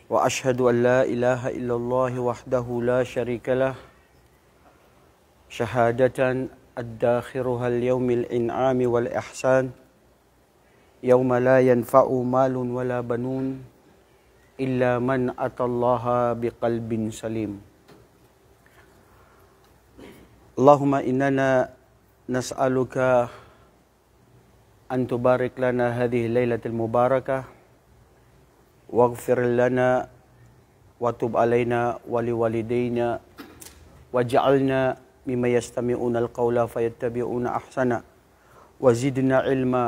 وأشهد أن لا إله إلا الله وحده لا شريك له شهادة أداخرها اليوم الإنعام والإحسان يوم لا ينفع مال ولا بنون إلا من أتى الله بقلب سليم. اللهم إننا نسألك أن تبارك لنا هذه الليلة المباركة واغفر لنا وتب علينا ولوالدينا واجعلنا مما يستمعون القول فيتبعون أحسنه وزدنا علما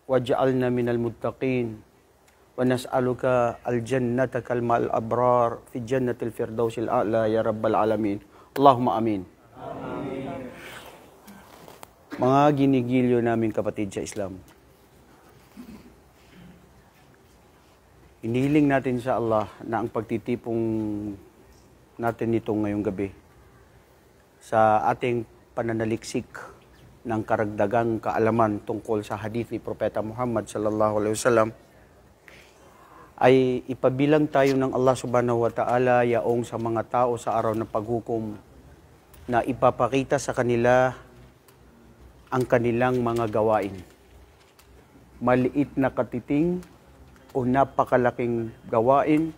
واجعلنا من المتقين ونسألك الجنة كالماء الأبرار في جنة الفردوس الأعلى يا رب العالمين. اللهم آمين. Mga ginigilyo namin kapatid sa Islam, inihiling natin sa Allah na ang pagtitipong natin nito ngayong gabi sa ating pananaliksik ng karagdagang kaalaman tungkol sa hadith ni Propeta Muhammad sallallahu alaihi wasallam ay ipabilang tayo ng Allah subhanahu wa ta'ala yaong sa mga tao sa araw ng paghukom na ipapakita sa kanila ang kanilang mga gawain. Maliit na katiting o napakalaking gawain,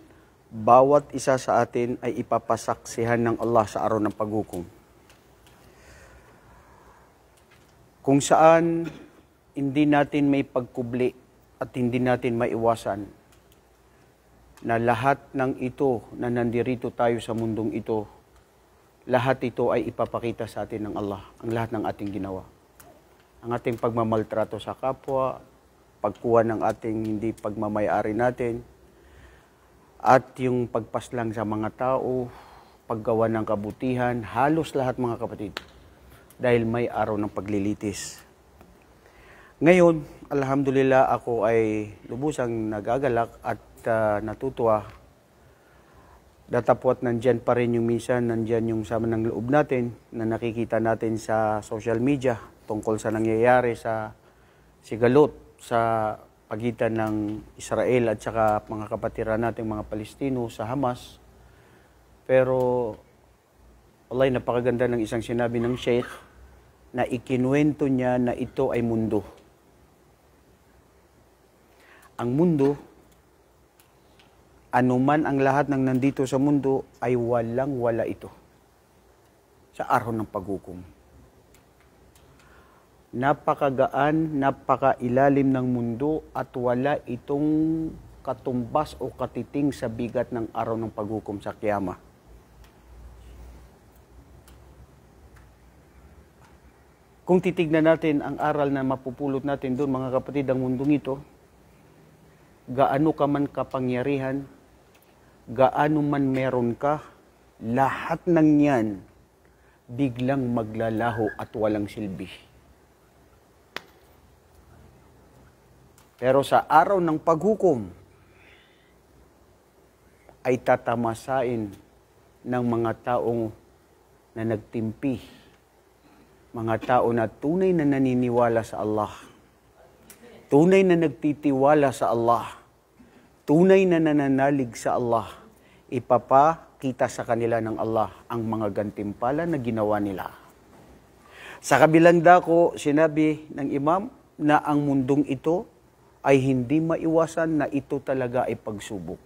bawat isa sa atin ay ipapasaksihan ng Allah sa araw ng paghukom. Kung saan hindi natin may pagkubli at hindi natin maiwasan na lahat ng ito na nandirito tayo sa mundong ito, lahat ito ay ipapakita sa atin ng Allah, ang lahat ng ating ginawa. Ang ating pagmamaltrato sa kapwa, pagkuha ng ating hindi pagmamayari natin, at yung pagpaslang sa mga tao, paggawa ng kabutihan, halos lahat mga kapatid, dahil may araw ng paglilitis. Ngayon, alhamdulillah, ako ay lubusang nagagalak at natutuwa. Datapwat nandyan pa rin yung minsan, nandyan yung sama ng loob natin na nakikita natin sa social media tungkol sa nangyayari sa sigalot sa pagitan ng Israel at saka mga kapatiran nating mga Palestino sa Hamas. Pero wallahi, napakaganda ng isang sinabi ng Sheikh na ikinuwento niya na ito ay mundo. Ang mundo, anuman ang lahat ng nandito sa mundo, ay walang-wala ito sa araw ng paghukom. Napakagaan, napakailalim ng mundo at wala itong katumbas o katiting sa bigat ng araw ng paghukom sa Kiyama. Kung titignan natin ang aral na mapupulot natin doon, mga kapatid, ang mundong ito, gaano ka man kapangyarihan, gaano man meron ka, lahat ng yan biglang maglalaho at walang silbi. Pero sa araw ng paghukom ay tatamasain ng mga taong na nagtimpi, mga tao na tunay na naniniwala sa Allah, tunay na nagtitiwala sa Allah, tunay na nananalig sa Allah, ipapakita sa kanila ng Allah ang mga gantimpala na ginawa nila. Sa kabilang dako, sinabi ng Imam na ang mundong ito ay hindi maiwasan na ito talaga ay pagsubok.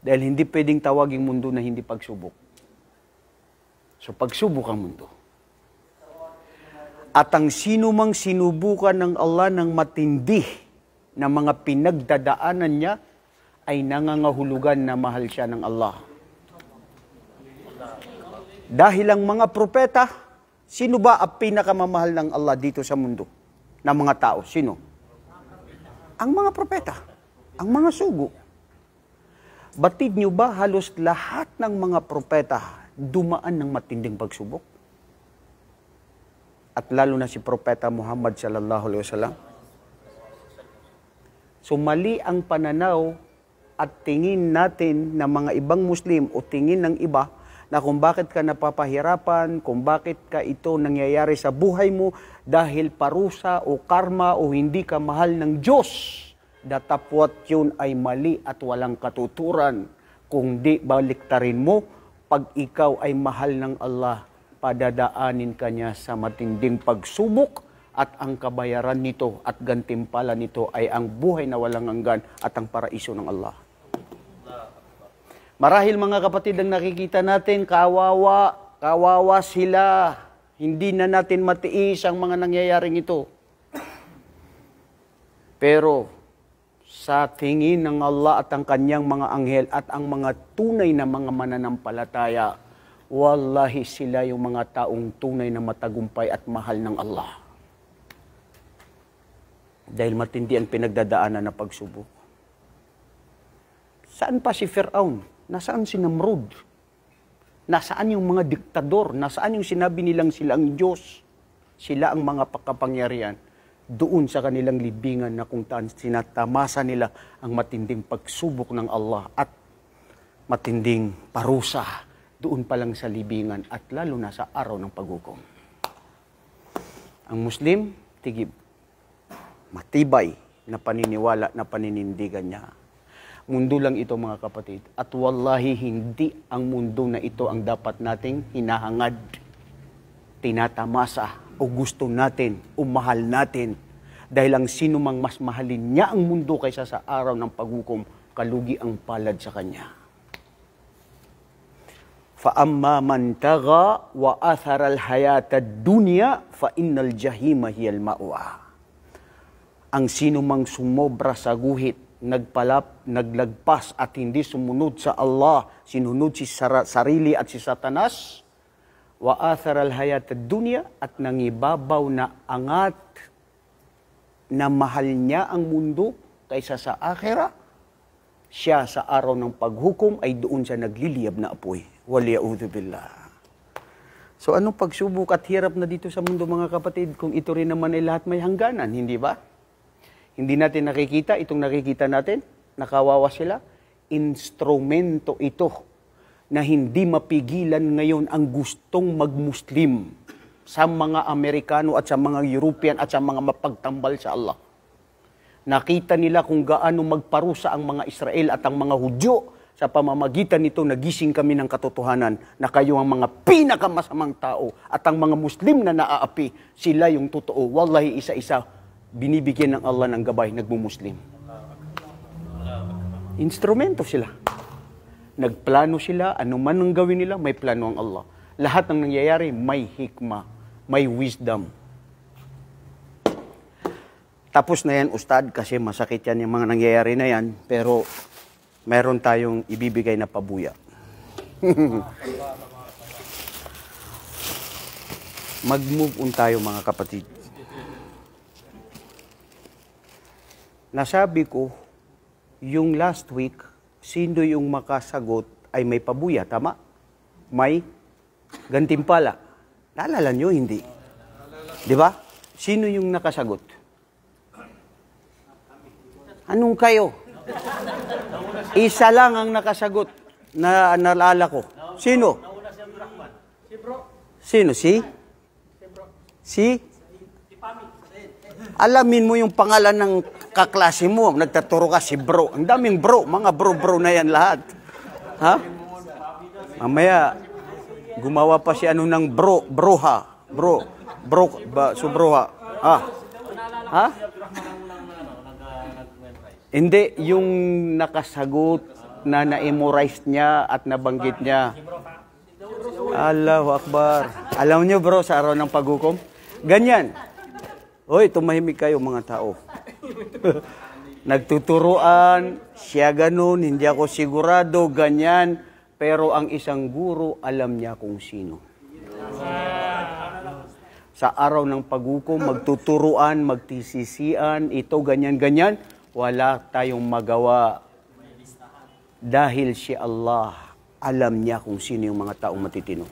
Dahil hindi pwedeng tawaging mundo na hindi pagsubok. So pagsubok ang mundo. At ang sino mang sinubukan ng Allah ng matindi na mga pinagdadaanan niya ay nangangahulugan na mahal siya ng Allah. Dahil ang mga propeta, sino ba ang pinakamamahal ng Allah dito sa mundo? Na mga tao, sino? Ang mga propeta, ang mga sugo. Batid nyo ba halos lahat ng mga propeta dumaan ng matinding pagsubok? At lalo na si Propeta Muhammad sallallahu alaihi wasallam. So mali ang pananaw at tingin natin na mga ibang Muslim o tingin ng iba na kung bakit ka napapahirapan, kung bakit ka ito nangyayari sa buhay mo dahil parusa o karma o hindi ka mahal ng Diyos datapwat yun ay mali at walang katuturan. Kung di baliktarin mo, pag ikaw ay mahal ng Allah, padadaanin ka niya sa matinding pagsubok at ang kabayaran nito at gantimpala nito ay ang buhay na walang hanggan at ang paraiso ng Allah. Marahil mga kapatid ang nakikita natin, kawawa sila. Hindi na natin matiis ang mga nangyayaring ito. Pero sa tingin ng Allah at ang kanyang mga anghel at ang mga tunay na mga mananampalataya, wallahi sila yung mga taong tunay na matagumpay at mahal ng Allah. Dahil matindi ang pinagdadaanan na pagsubok. Saan pa si Firaun? Nasaan si Namrud? Nasaan yung mga diktador? Nasaan yung sinabi nilang sila ang Diyos? Sila ang mga kapangyarihan. Doon sa kanilang libingan na kung taan sinatamasa nila ang matinding pagsubok ng Allah at matinding parusa. Doon pa lang sa libingan at lalo na sa araw ng paghukom. Ang Muslim, tigib. Matibay na paniniwala na paninindigan niya. Mundo lang ito mga kapatid. At wallahi hindi ang mundo na ito ang dapat nating hinahangad, tinatamasa o gusto natin o mahal natin. Dahil ang sino mang mas mahalin niya ang mundo kaysa sa araw ng paghukom, kalugi ang palad sa kanya. فَأَمَّا مَنْ تَغَى وَأَثَرَ الْحَيَاةَ الدُّنْيَا فَإِنَّ الْجَحِيمَ هِيَ الْمَأْوَى. Ang sino mang sumobra sa guhit, naglagpas at hindi sumunod sa Allah, sinunod si sarili at si Satanas, wa atharal hayat ad-dunya at nangibabaw na angat na mahal niya ang mundo kaysa sa akhirah, siya sa araw ng paghukom ay doon siya nagliliyab na apoy. Waliya'udhu billah. So anong pagsubok at hirap na dito sa mundo mga kapatid kung ito rin naman ay lahat may hangganan, hindi ba? Hindi natin nakikita, itong nakikita natin, nakawawa sila. Instrumento ito na hindi mapigilan ngayon ang gustong mag-Muslim sa mga Amerikano at sa mga European at sa mga mapagtambal sa Allah. Nakita nila kung gaano magparusa ang mga Israel at ang mga Hudyo sa pamamagitan nito nagising kami ng katotohanan na kayo ang mga pinakamasamang tao at ang mga Muslim na naaapi, sila yung totoo. Wallahi isa-isa binibigyan ng Allah ng gabay, nagmumuslim. Instrumento sila. Nagplano sila, ano man ang gawin nila, may plano ang Allah. Lahat ng nangyayari, may hikmah, may wisdom. Tapos na yan, Ustad, kasi masakit yan yung mga nangyayari na yan, pero meron tayong ibibigay na pabuya. Mag-move on tayo mga kapatid. Nasabi ko, yung last week, sino yung makasagot ay may pabuya, tama? May gantimpala. Naalala nyo, hindi? Di ba? Sino yung nakasagot? Anong kayo? Isa lang ang nakasagot na naalala ko. Sino? Sino? Si? Alamin mo yung pangalan ng kaklase mo, nagtaturo ka si bro. Ang daming bro, mga bro na yan lahat. Ha? Mamaya, gumawa pa si ano ng broha. Subroha. Ha? Hindi, yung nakasagot na na-memorize niya at nabanggit niya. Allahu Akbar. Alam niyo bro, sa araw ng paghukom, ganyan. Hoy, tumahimik kayo mga tao. Nagtuturuan, siya ganun, hindi ako sigurado, ganyan. Pero ang isang guro, alam niya kung sino. Sa araw ng paghukom, magtuturuan, magtisisian, ito, ganyan-ganyan, wala tayong magawa. Dahil si Allah, alam niya kung sino yung mga taong matitino.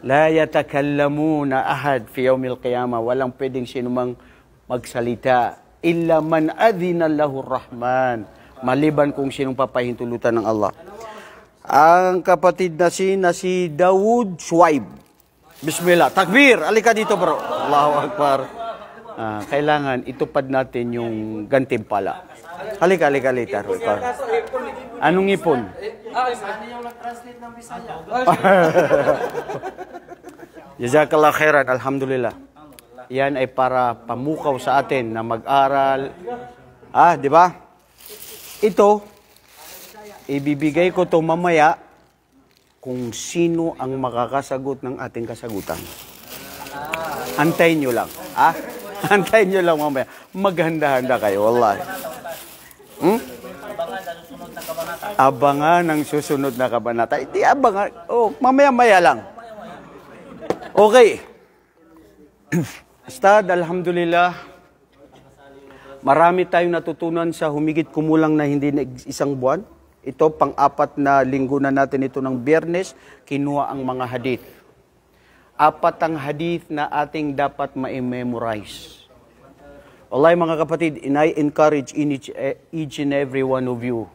La yatakallamuna ahad fi yawmil qiyamah. Walang pwedeng sinumang magsalita. Illa man adhina lahu rahman. Maliban kung sinong papahintulutan ng Allah. Ang kapatid na si Dawood Shuaib. Bismillah. Takbir. Alika dito bro. Allahu Akbar. Kailangan itupad natin yung gantimpala. Halika. Taro. Anong ipon? Ano yung nag-translate ng Bisaya? Jazakallah khairan, alhamdulillah. Yan ay para pamukaw sa atin na mag-aral. Di ba? Ito, ibibigay ko to mamaya kung sino ang makakasagot ng ating kasagutan. Antayin nyo lang. Antayin nyo lang mamaya. Maghanda-handa kayo, wallahi. Abangan ang susunod na kabanata. Hindi abangan. Mamaya-maya lang. Okay. Ustad, alhamdulillah. Marami tayong natutunan sa humigit kumulang na hindi na isang buwan. Ito, pang-apat na linggo na natin ito ng Biyernes, kinuha ang mga hadith. 4 ang hadith na ating dapat ma-memorize. Wallahi mga kapatid, and I encourage each and every one of you,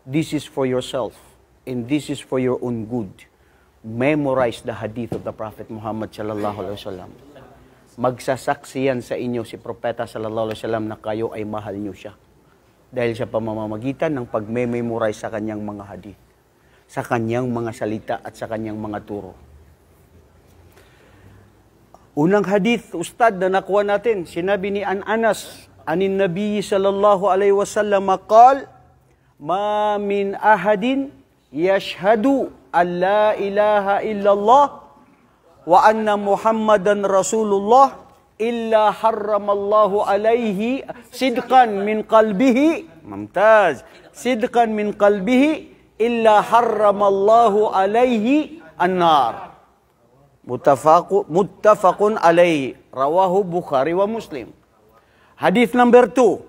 this is for yourself, and this is for your own good. Memorize the hadith of the Prophet Muhammad sallallahu alaihi wasallam. Magsasaksi yan sa inyo si Propeta sallallahu alaihi wasallam na kayo ay mahal niyo siya. Dahil sa pamamagitan ng pagme-memorize sa kanyang mga hadith, sa kanyang mga salita at sa kanyang mga turo. Unang hadith, Ustad, na nakuha natin, sinabi ni Anas, anin Nabi sallallahu alaihi wasallam qal, ma min ahadin yashhadu an la ilaha illallah wa anna Muhammadan Rasulullah illa harramallahu alaihi sidqan min qalbihi. Mumtaz. Sidqan min qalbihi illa harramallahu alaihi an-nar. Muttafaqun alaihi. Rawahu Bukhari wa Muslim. Hadith number 2.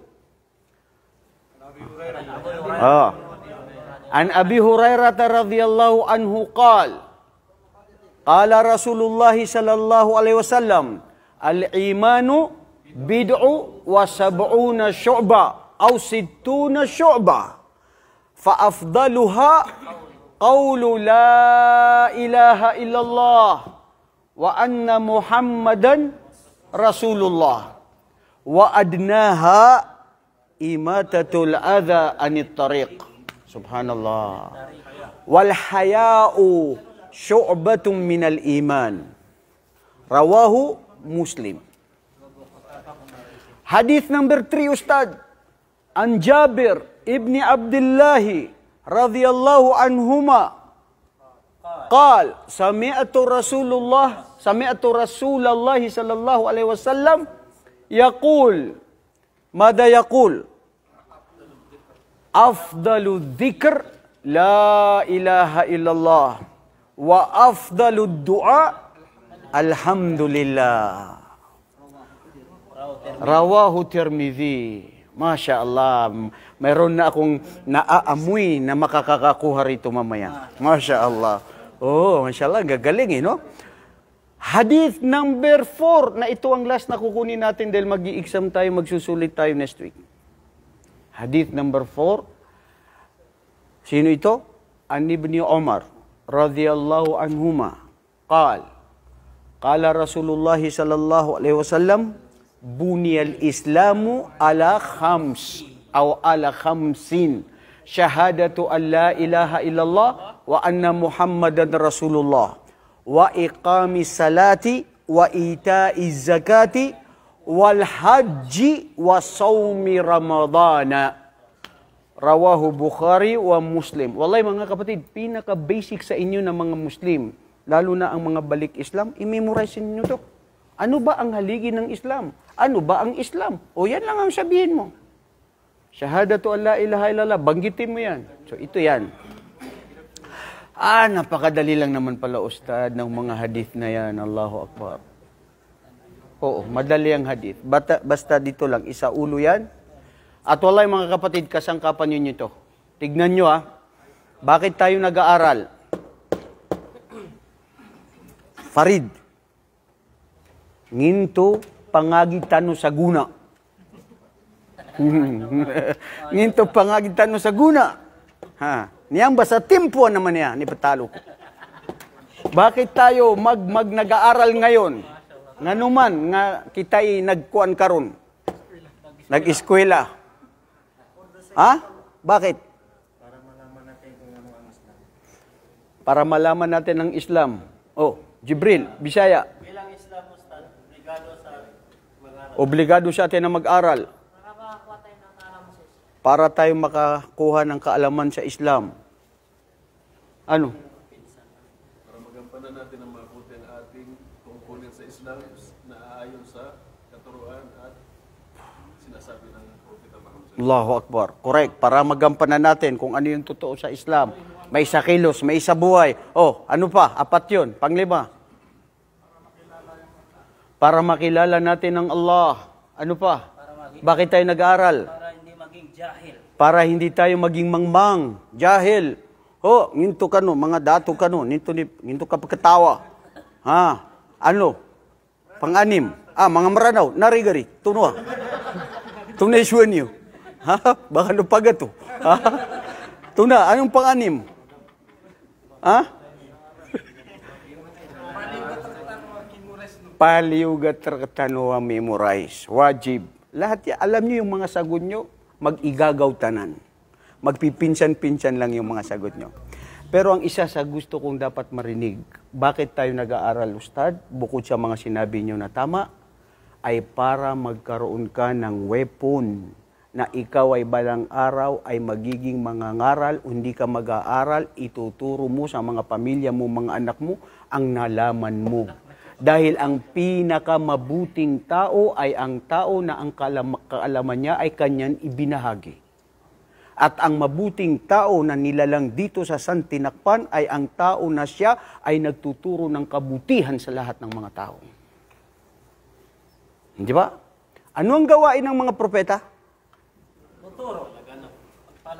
An Abi Hurairah radhiyallahu anhu qala Rasulullah sallallahu alaihi wasallam, al-imanu bid'u wa sab'una syu'ba aw sittuna syu'ba fa afdaluha qawlu la ilaha illallah wa anna Muhammadan Rasulullah wa adnaha imatatul adha anit tariq. Subhanallah. Wal haya'u syu'batun minal iman. Rawahu Muslim. Hadith number 3, Ustad. An Jabir ibn Abdullah radhiyallahu anhuma قال سمعت رسول الله صلى الله عليه وسلم يقول ماذا يقول أفضل الذكر لا إله إلا الله وأفضل الدعاء الحمد لله رواه الترمذي. Masya Allah, mayroon na akong naaamoy na makakakakuha rito mamaya. Masya Allah. Masya Allah, gagaling no? Hadith number 4, na ito ang last na kukunin natin dahil mag-i-exam tayo, magsusulit tayo next week. Hadith number 4. Sino ito? An Ibn Umar radhiyallahu anhuma Qala Rasulullah sallallahu alaihi wasallam, buniyal islamu ala khams aw ala khamsin syahadatu an la ilaha illallah wa anna Muhammadan Rasulullah wa iqamis salati wa ita'iz zakati wal haji wa sawmi ramadana. Rawahu Bukhari wa Muslim. Wallahi mga kapatid, pinaka-basic sa inyo ng mga Muslim, lalo na ang mga balik Islam, i-memorize niyo to. Ano ba ang haligi ng Islam? Ano ba ang Islam? Yan lang ang sabihin mo. Shahadatu an la ilaha illallah, banggitin mo yan. So ito yan. Napakadali lang naman pala, Ustad, ng mga hadith na yan. Allahu Akbar. Madali ang hadith. Basta dito lang, isa ulo yan. At wallahi mga kapatid, kasangkapan nyo ito. Tignan nyo bakit tayo nag-aaral? Farid. Nginto pangagitan no sa guna. Nginto pangagitan no sa guna. Niyang basta timpo naman niya, ni patalo. Bakit tayo nag-aaral ngayon? Nganuman nga kita'y nagkuan karon. Nag-eskwela. Ha? Bakit? Para malaman natin ang Islam. Oh, Jibril, Bisaya. Bilang Islam, Ustad, obligado sa mag-aral. Obligado sa atin na mag-aral. Nakakakuha tayo ng kaalaman sa Islam. Para tayo makakuha ng kaalaman sa Islam. Ano? Para magampanan natin ang mabuti ang ating tungkulin sa Islam na aayon sa katuruan at sinasabi ng Propeta Muhammad. Allahu Akbar. Correct. Para magampanan natin kung ano yung totoo sa Islam. May isa kilos, may isa buhay. Oh, ano pa? Apat yun. Panglima. Para makilala natin ang Allah. Ano pa? Bakit tayo nag-aaral? Para hindi maging jahil. Para hindi tayo maging mangmang, jahil. Oh, nginto ka no, mga dato ka no, nginto ka pagkatawa. Ha? Ano? Pang-anim. Mga maranaw, narigari, tunwa. Tunay suwan niyo. Ha? Baka no pagato. Ha? Tuna, anong pang-anim? Ha? Paliugat terkatanuwa memorize. Wajib. Lahat yan, alam niyo yung mga sagot nyo, mag-igagaw tanan. Magpipinsan-pinsan lang yung mga sagot nyo. Pero ang isa sa gusto kong dapat marinig, bakit tayo nag-aaral, Ustad? Bukod sa mga sinabi nyo na tama, ay para magkaroon ka ng weapon na ikaw ay balang araw ay magiging mangangaral, hindi ka mag-aaral, ituturo mo sa mga pamilya mo, mga anak mo, ang nalaman mo. Dahil ang pinakamabuting tao ay ang tao na ang kaalaman niya ay kanyan ibinahagi. At ang mabuting tao na nilalang dito sa Santinakpan ay ang tao na siya ay nagtuturo ng kabutihan sa lahat ng mga tao. Di ba? Ano ang gawain ng mga propeta?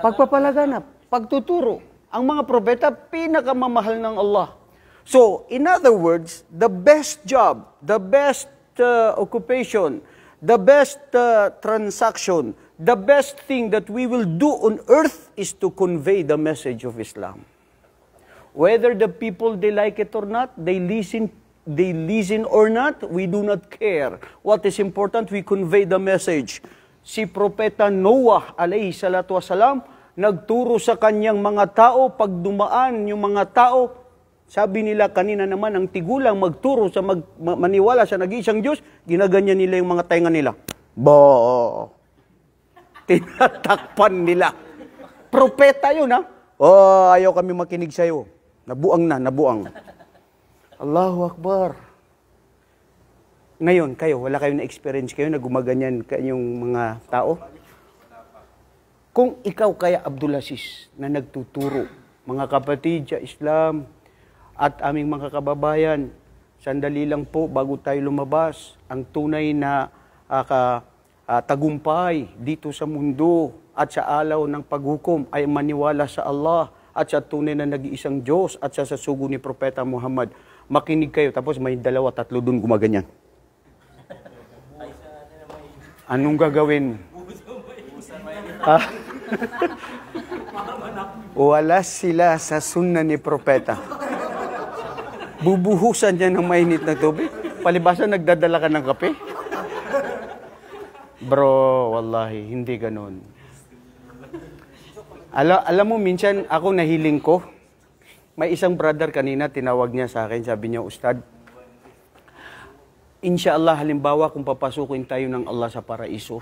Pagpapalaganap, pagtuturo. Ang mga propeta, pinakamamahal ng Allah. So, in other words, the best job, the best occupation, the best transaction, the best thing that we will do on earth is to convey the message of Islam. Whether the people, they like it or not, they listen or not, we do not care. What is important, we convey the message. Si Propeta Noah, alayhi salatu wasalam, nagturo sa kanyang mga tao, pag dumaan yung mga tao, sabi nila kanina naman, ang tigulang magturo sa maniwala sa nag-iisang Diyos, ginaganyan nila yung mga tainga nila. Tinatakpan nila. Propeta yun, ha? Oh, ayaw kami makinig sa'yo. Nabuang na, nabuang. Allahu Akbar. Ngayon, kayo, wala kayong na-experience kayo na gumaganyan kayong mga tao? Kung ikaw kaya Abdul Aziz na nagtuturo, mga kapatid sa Islam at aming mga kababayan, sandali lang po bago tayo lumabas, ang tunay na tagumpay dito sa mundo at sa alaw ng paghukom ay maniwala sa Allah at sa tunay na nag-iisang Diyos at sa sugo ni Propeta Muhammad. Makinig kayo, tapos may 2-3 dun gumaganyan. Anong gagawin mo? Wala sila sa sunna ni Propeta. Bubuhusan niya ng mainit na tubig. Palibasa nagdadala ka ng kape. Bro, wallahi, hindi ganun. Alam mo, minsan ako nahiling ko. May isang brother kanina, tinawag niya sa akin, sabi niya, Ustad, Inshallah, halimbawa kung papasukin tayo ng Allah sa paraiso,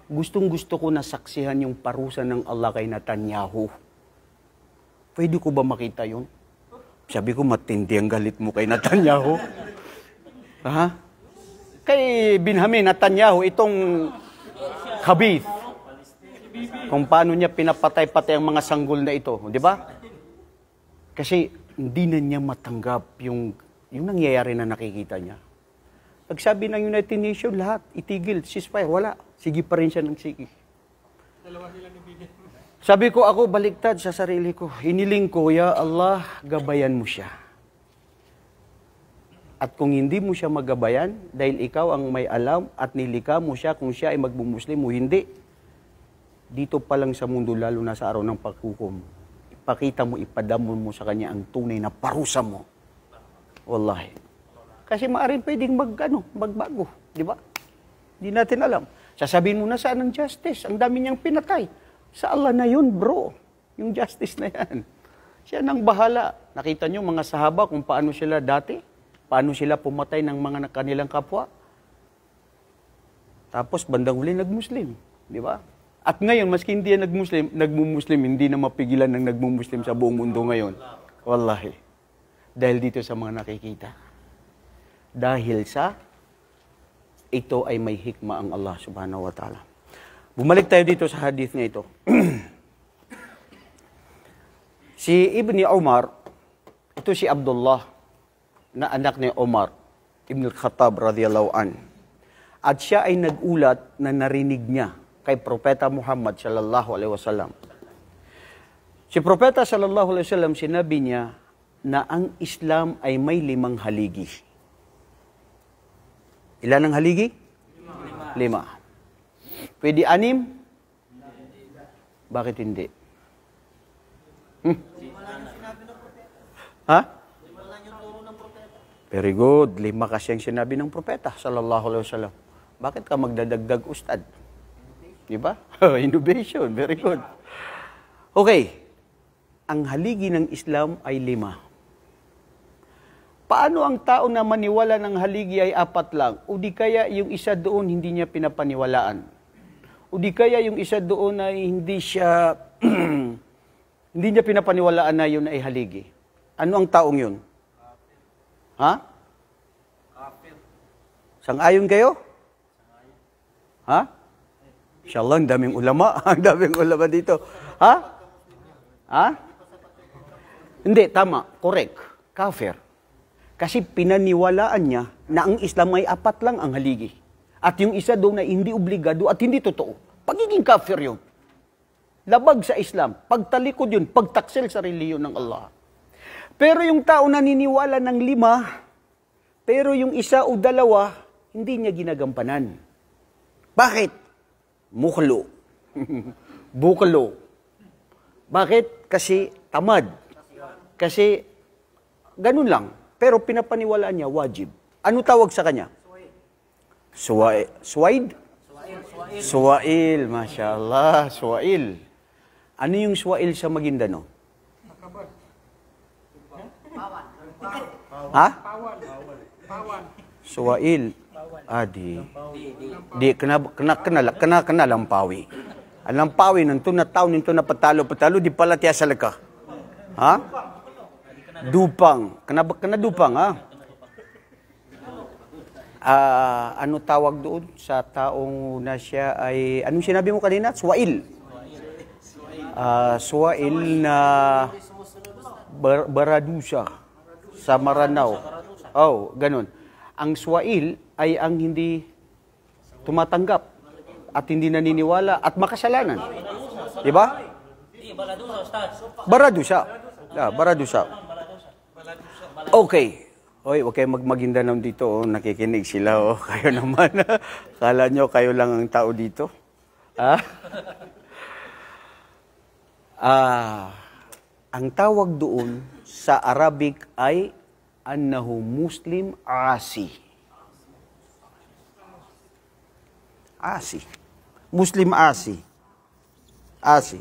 gustong-gusto ko na saksihan yung parusa ng Allah kay Netanyahu. Pwede ko ba makita yun? Sabi ko, matindi ang galit mo kay Netanyahu. Ha? Kay Benjamin Netanyahu, itong Khabith. Kung paano niya pinapatay-patay ang mga sanggol na ito. Di ba? Kasi hindi na niya matanggap yung nangyayari na nakikita niya. Pagsabi ng United Nations, lahat, itigil, ceasefire, wala. Sige pa rin siya ng sige. Sabi ko, ako baliktad sa sarili ko. Hiniling ko, Ya Allah, gabayan mo siya. At kung hindi mo siya magabayan, dahil ikaw ang may alam at nilika mo siya kung siya ay magmumuslim o hindi, dito pa lang sa mundo, lalo na sa araw ng paghukom, ipakita mo, ipadamon mo sa kanya ang tunay na parusa mo. Wallahi. Kasi maaaring pwedeng magbago. Di ba? Hindi natin alam. Sasabihin mo na saan ang justice? Ang dami niyang pinatay. Sa Allah na yun, bro. Yung justice na yan. Siya nang bahala. Nakita niyo mga sahaba kung paano sila dati? Paano sila pumatay ng mga kanilang kapwa? Tapos bandang huli nag-Muslim. Di ba? At ngayon, maski hindi yan nagmumuslim, hindi na mapigilan ng nagmumuslim sa buong mundo ngayon. Wallahi. Dahil dito sa mga nakikita. Dahil sa ito ay may hikma ang Allah subhanahu wa ta'ala. Bumalik tayo dito sa hadith na ito. Si Ibni Umar, ito si Abdullah, na anak ni Umar, Ibn al-Khattab radhiyallahu an. At siya ay nagulat na narinig niya kay Propeta Muhammad sallallahu alaihi wasallam. Si Propeta sallallahu alaihi wasallam sinabi niya na ang Islam ay may 5 haligi. Ilan ang haligi? 5. Pwede 6? Bakit hindi? Ha? Very good. 5 kasi ang sinabi ng Propeta sallallahu alaihi wasallam. Bakit ka magdadagdag, ustad? Di ba? Innovation. Very good. Okay. Ang haligi ng Islam ay 5. Paano ang tao na maniwala ng haligi ay 4 lang? O di kaya yung isa doon hindi niya pinapaniwalaan? O di kaya yung isa doon ay hindi siya hindi niya pinapaniwalaan na yun ay haligi? Ano ang taong yun? Ha? Sang-ayon kayo? Ha? Inshallah, ang daming ulama. Ang daming ulama dito. Ha? Ha? Hindi, tama. Correct. Kafir. Kasi pinaniwalaan niya na ang Islam ay 4 lang ang haligi. At yung isa doon na hindi obligado at hindi totoo. Pagiging kafir yun. Labag sa Islam. Pagtalikod yun. Pagtaksil sa reliyon ng Allah. Pero yung tao naniniwala ng 5, pero yung isa o 2, hindi niya ginagampanan. Bakit? Muklo. Buklo. Bakit? Kasi tamad. Kasi ganun lang. Pero pinapaniwalaan niya, wajib. Ano tawag sa kanya? Suwaid. Suwaid? Suwail. Masya Allah. Suwail. Ano yung suwail sa Maguindano? Ha? Suwail. Di kena lampawi. Ang lampawi nito na taon nito na patalo di pala tiya salaka. Ha? Dupang. Kena dupang, ha? Ano tawag doon sa taong na siya ay anong sinabi mo kanina? Suwail. Suwail na Baradusa sa Maranao. Oh, ganun. Ang suwail ay ang hindi tumatanggap at hindi naniniwala at makasalanan. Di ba? Baradusa. Baradusa. Okay. Oy, huwag kayo Maguindanao dito. Oh. Nakikinig sila. Oh. Kayo naman. Kala nyo kayo lang ang tao dito. Ang tawag doon sa Arabic ay annahu Muslim asi. Asi. Muslim asi. Asi.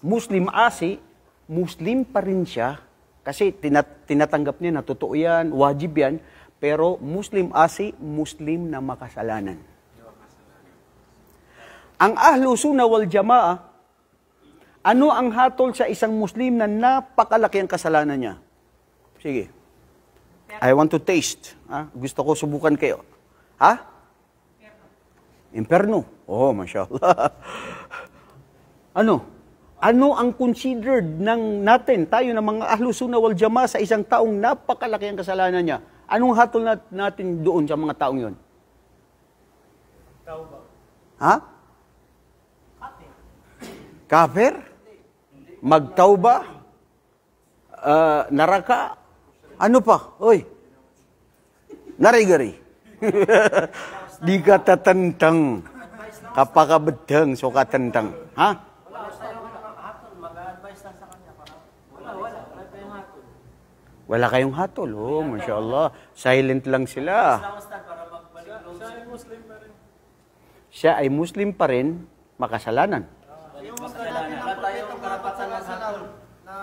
Muslim asi, Muslim pa rin siya kasi tinatanggap niya na totoo yan, wajib yan, pero Muslim asi, Muslim na makasalanan. Ang Ahlu Sunnah wal Jamaa, ano ang hatol sa isang Muslim na napakalaki ang kasalanan niya? Sige. I want to taste. Ha? Gusto ko subukan kayo. Ha? Imperno. Oh, mashallah. Ano? Ano ang considered ng natin, tayo na mga Ahlu Sunnah wal Jamaa sa isang taong napakalaki ang kasalanan niya? Anong hatol natin doon sa mga taong yon? Tauba. Ha? Kafir? Magtauba? Naraka? Ano pa? Oy. Narigari. Di ka tatantang. Kapakabadang so katantang. Ha? Wala kayong hatol. Oh, Masya Allah. Silent lang sila. Islam Ustad para magbalik loob sa Muslim pa rin. Siya ay Muslim pa rin, makasalanan. Yung kasalanan. Wala tayong karapatan ng hatol. Na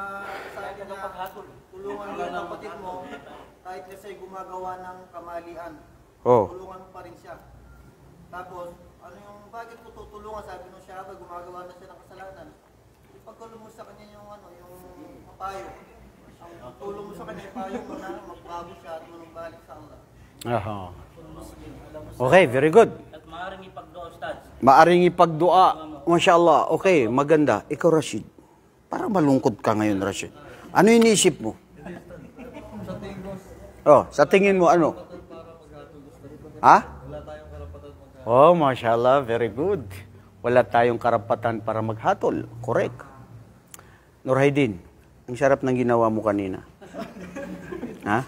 sabi Kaya niya, paghatol. tulungan mo yung kapatid mo kahit kasi gumagawa ng kamalian. Oh. Tulungan mo pa rin siya. Tapos, ano yung, bakit ko tutulungan? Sabi nung siya, gumagawa na siya ng kasalanan. Ipagkulong mo sa kanya yung, yung papayo. Ang tulong mo sa kanya yung payo mo na magbago siya at manumbalik sa Allah. Aha. Okay, very good. At maaaring ipagdoa, Ustad. Maaring ipagdua. Masya Allah. Okay, maganda. Ikaw, Rashid. Para malungkot ka ngayon, Rashid. Ano iniisip mo? Oh, sa tingin mo ano? Ha? Oh, Masya Allah. Very good. Wala tayong karapatan para maghatol. Correct. Nurhaydin, ang sarap ng ginawa mo kanina. Ha?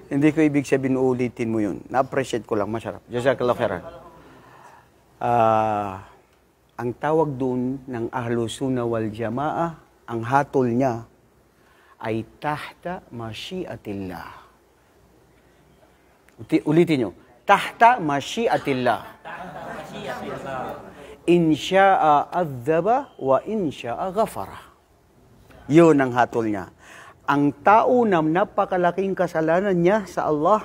Hindi ko ibig sabihin ulitin mo yun. Na-appreciate ko lang. Masarap. Jazakallah khairan. Ang tawag doon ng Ahlus Sunnah wal Jamaah, ang hatol niya ay tahta masyiatillah. Ulitin nyo. Tahta masyiatillah. In sya'a adzaba wa in sya'a ghafara. Yun ang hatol niya. Ang tao na napakalaking kasalanan niya sa Allah,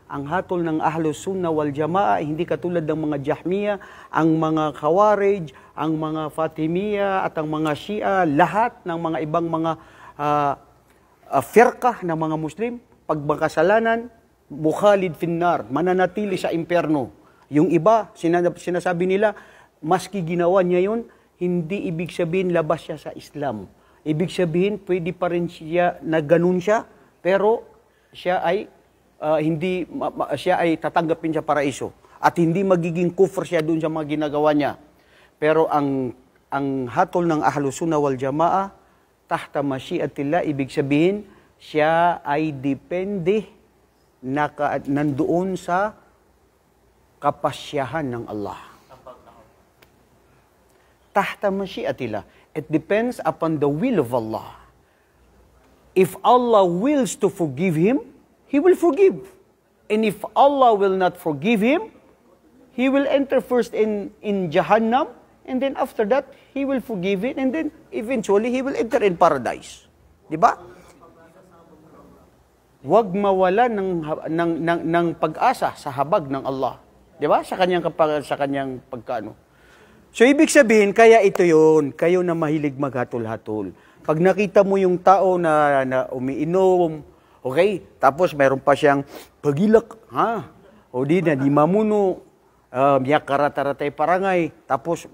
ang hatol ng Ahlus Sunnah wal Jamaah, hindi katulad ng mga Jahmiya, ang mga Khawarij, ang mga Fatimiyya at ang mga Shia, lahat ng mga ibang mga firqah ng mga Muslim, pag makasalanan, mukhalid finnar, mananatili sa impyerno. Yung iba, sinasabi nila, maski ginawa niya yun, hindi ibig sabihin labas siya sa Islam. Ibig sabihin, pwede pa rin siya na ganun siya, pero siya ay siya ay tatanggapin sa paraiso at hindi magiging kufr siya doon sa mga ginagawa niya. Pero ang hatol ng Ahlus Sunnah wal Jamaah, tahta masyiatillah, ibig sabihin, siya ay depende nandoon sa kapasyahan ng Allah. Tahta masyiatillah. It depends upon the will of Allah. If Allah wills to forgive him, he will forgive. And if Allah will not forgive him, he will enter first in Jahannam, and then after that, he will forgive it, and then eventually, he will enter in paradise. Diba? Huwag mawala ng pag-asa sa habag ng Allah. Diba? Sa kanyang pagkaano. So, ibig sabihin, kaya ito yun, kayo na mahilig maghatol-hatol. Pag nakita mo yung tao na umiinom, okay, tapos mayroon pa siyang pagilak, ha? O di mamuno, miyakaratatay parangay, tapos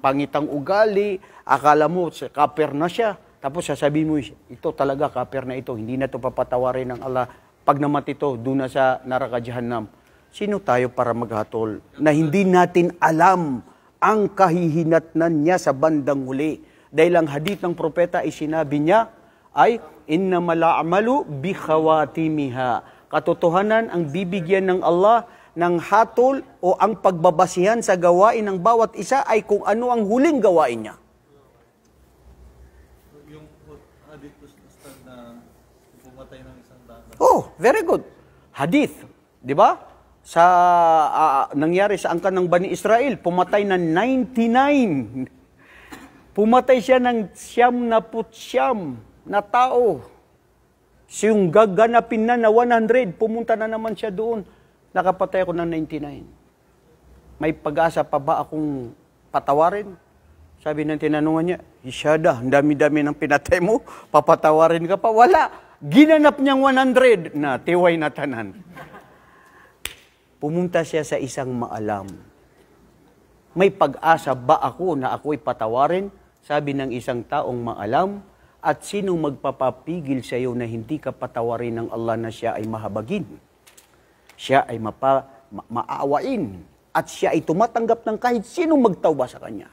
pangitang ugali, akala mo, kaper na siya. Tapos sasabihin mo, ito talaga, kaper na ito, hindi na ito papatawarin ng Allah. Pag namatay ito, doon na sa Naraka Jahannam. Sino tayo para maghatol? Na hindi natin alam ang kahihinatnan niya sa bandang huli. Dahil ang hadith ng propeta ay sinabi niya ay innamal a'malu bi khawatimiha. Katotohanan ang bibigyan ng Allah ng hatol o ang pagbabasihan sa gawain ng bawat isa ay kung ano ang huling gawain niya. Yung hadith Ustad na pumatay ng isang tao. Oh, very good. Hadith, di ba? Sa nangyari sa angkan ng Bani Israel, pumatay na 99. Pumatay siya ng 99 na tao. Yung gaganapin na 100, pumunta na naman siya doon. Nakapatay ako ng 99. May pag-asa pa ba akong patawarin? Sabi ng tinanungan niya, Isyada, ang dami-dami ng pinatay mo, papatawarin ka pa? Wala. Ginanap niyang 100 na tiway na tanan. Pumunta siya sa isang maalam. May pag-asa ba ako na ako'y patawarin? Sabi ng isang taong maalam, at sinong magpapapigil sa iyo na hindi ka patawarin ng Allah na siya ay mahabagin? Siya ay maawain. At siya ay tumatanggap ng kahit sinong magtawba sa kanya.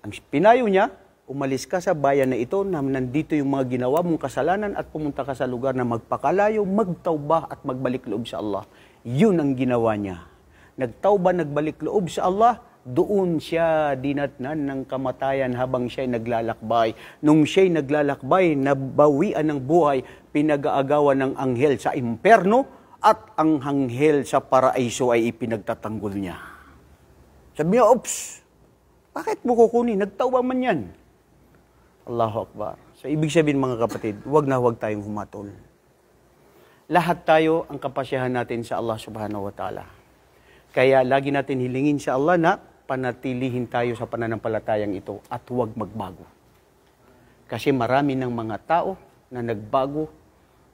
Ang pinayo niya, umalis ka sa bayan na ito na nandito yung mga ginawa mong kasalanan at pumunta ka sa lugar na magpakalayo, magtawba at magbalik loob sa Allah. Yun ang ginawa niya. Nagtawba, nagbalik loob sa Allah doon siya dinatnan ng kamatayan habang siya'y naglalakbay. Nung siya'y naglalakbay, nabawian ng buhay, pinag-aagawan ng anghel sa imperno at ang anghel sa paraiso ay ipinagtatanggol niya. Sabi niya, "Oops, bakit mo kukunin? Nagtawa man yan." Allahu Akbar. So, ibig sabihin mga kapatid, huwag na huwag tayong humatol. Lahat tayo ang kapasyahan natin sa Allah subhanahu wa ta'ala. Kaya lagi natin hilingin sa Allah na panatilihin tayo sa pananampalatayang ito at huwag magbago. Kasi marami ng mga tao na nagbago,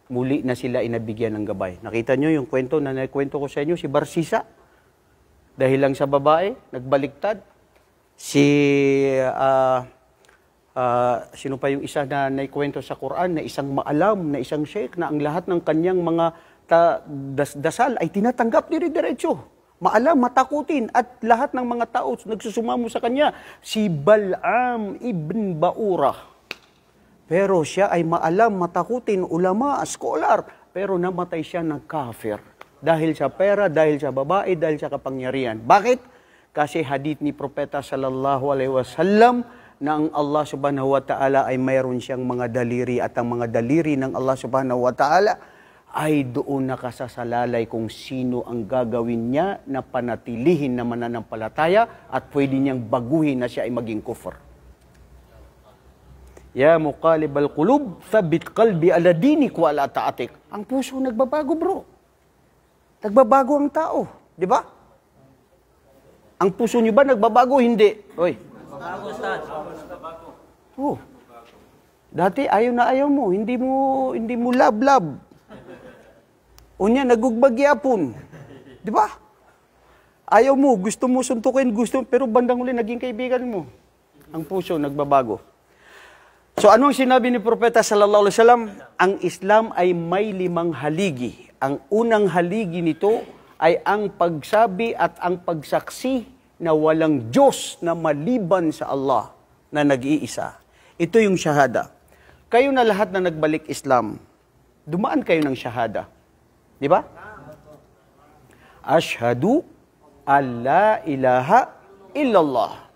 muli na sila inabigyan ng gabay. Nakita nyo yung kwento na nakwento ko sa inyo, si Barsisa. Dahil lang sa babae, nagbaliktad. Sino pa yung isa na naikwento sa Quran, na isang maalam, na isang sheikh, na ang lahat ng kanyang mga dasal ay tinatanggap dire-diretso. Maalam, matakutin, at lahat ng mga tao nagsusumamo sa kanya. Si Bal'am ibn Ba'urah. Pero siya ay maalam, matakutin, ulama, scholar, pero namatay siya ng kafir. Dahil sa pera, dahil sa babae, dahil sa kapangyarihan. Bakit? Kasi hadith ni Propeta sallallahu alaihi wasallam na ang Allah subhanahu wa ta'ala ay mayroon siyang mga daliri at ang mga daliri ng Allah subhanahu wa ta'ala ay doon nakasasalalay kung sino ang gagawin niya na panatilihin na mananampalataya at pwede niyang baguhin na siya ay maging kufr. Ya muqalibal qulub, thabbit qalbi ala dinik wa ala ta'atik. Ang puso nagbabago, bro. Nagbabago ang tao, di ba? Ang puso niyo ba nagbabago? Hindi. Oy. Bago, Ustad. Oh. Dati ayaw na ayaw mo, hindi mo love. Unya nagugbagya-pon. Di ba? Ayaw mo, gusto mo suntukin, pero bandang uli naging kaibigan mo. Ang puso nagbabago. So anong sinabi ni Propeta sallallahu alaihi wasallam? Ang Islam ay may 5 haligi. Ang unang haligi nito ay ang pagsabi at ang pagsaksi na walang Diyos na maliban sa Allah na nag-iisa. Ito yung shahada. Kayo na lahat na nagbalik Islam, dumaan kayo ng shahada. Di ba? Ashhadu an la ilaha illallah.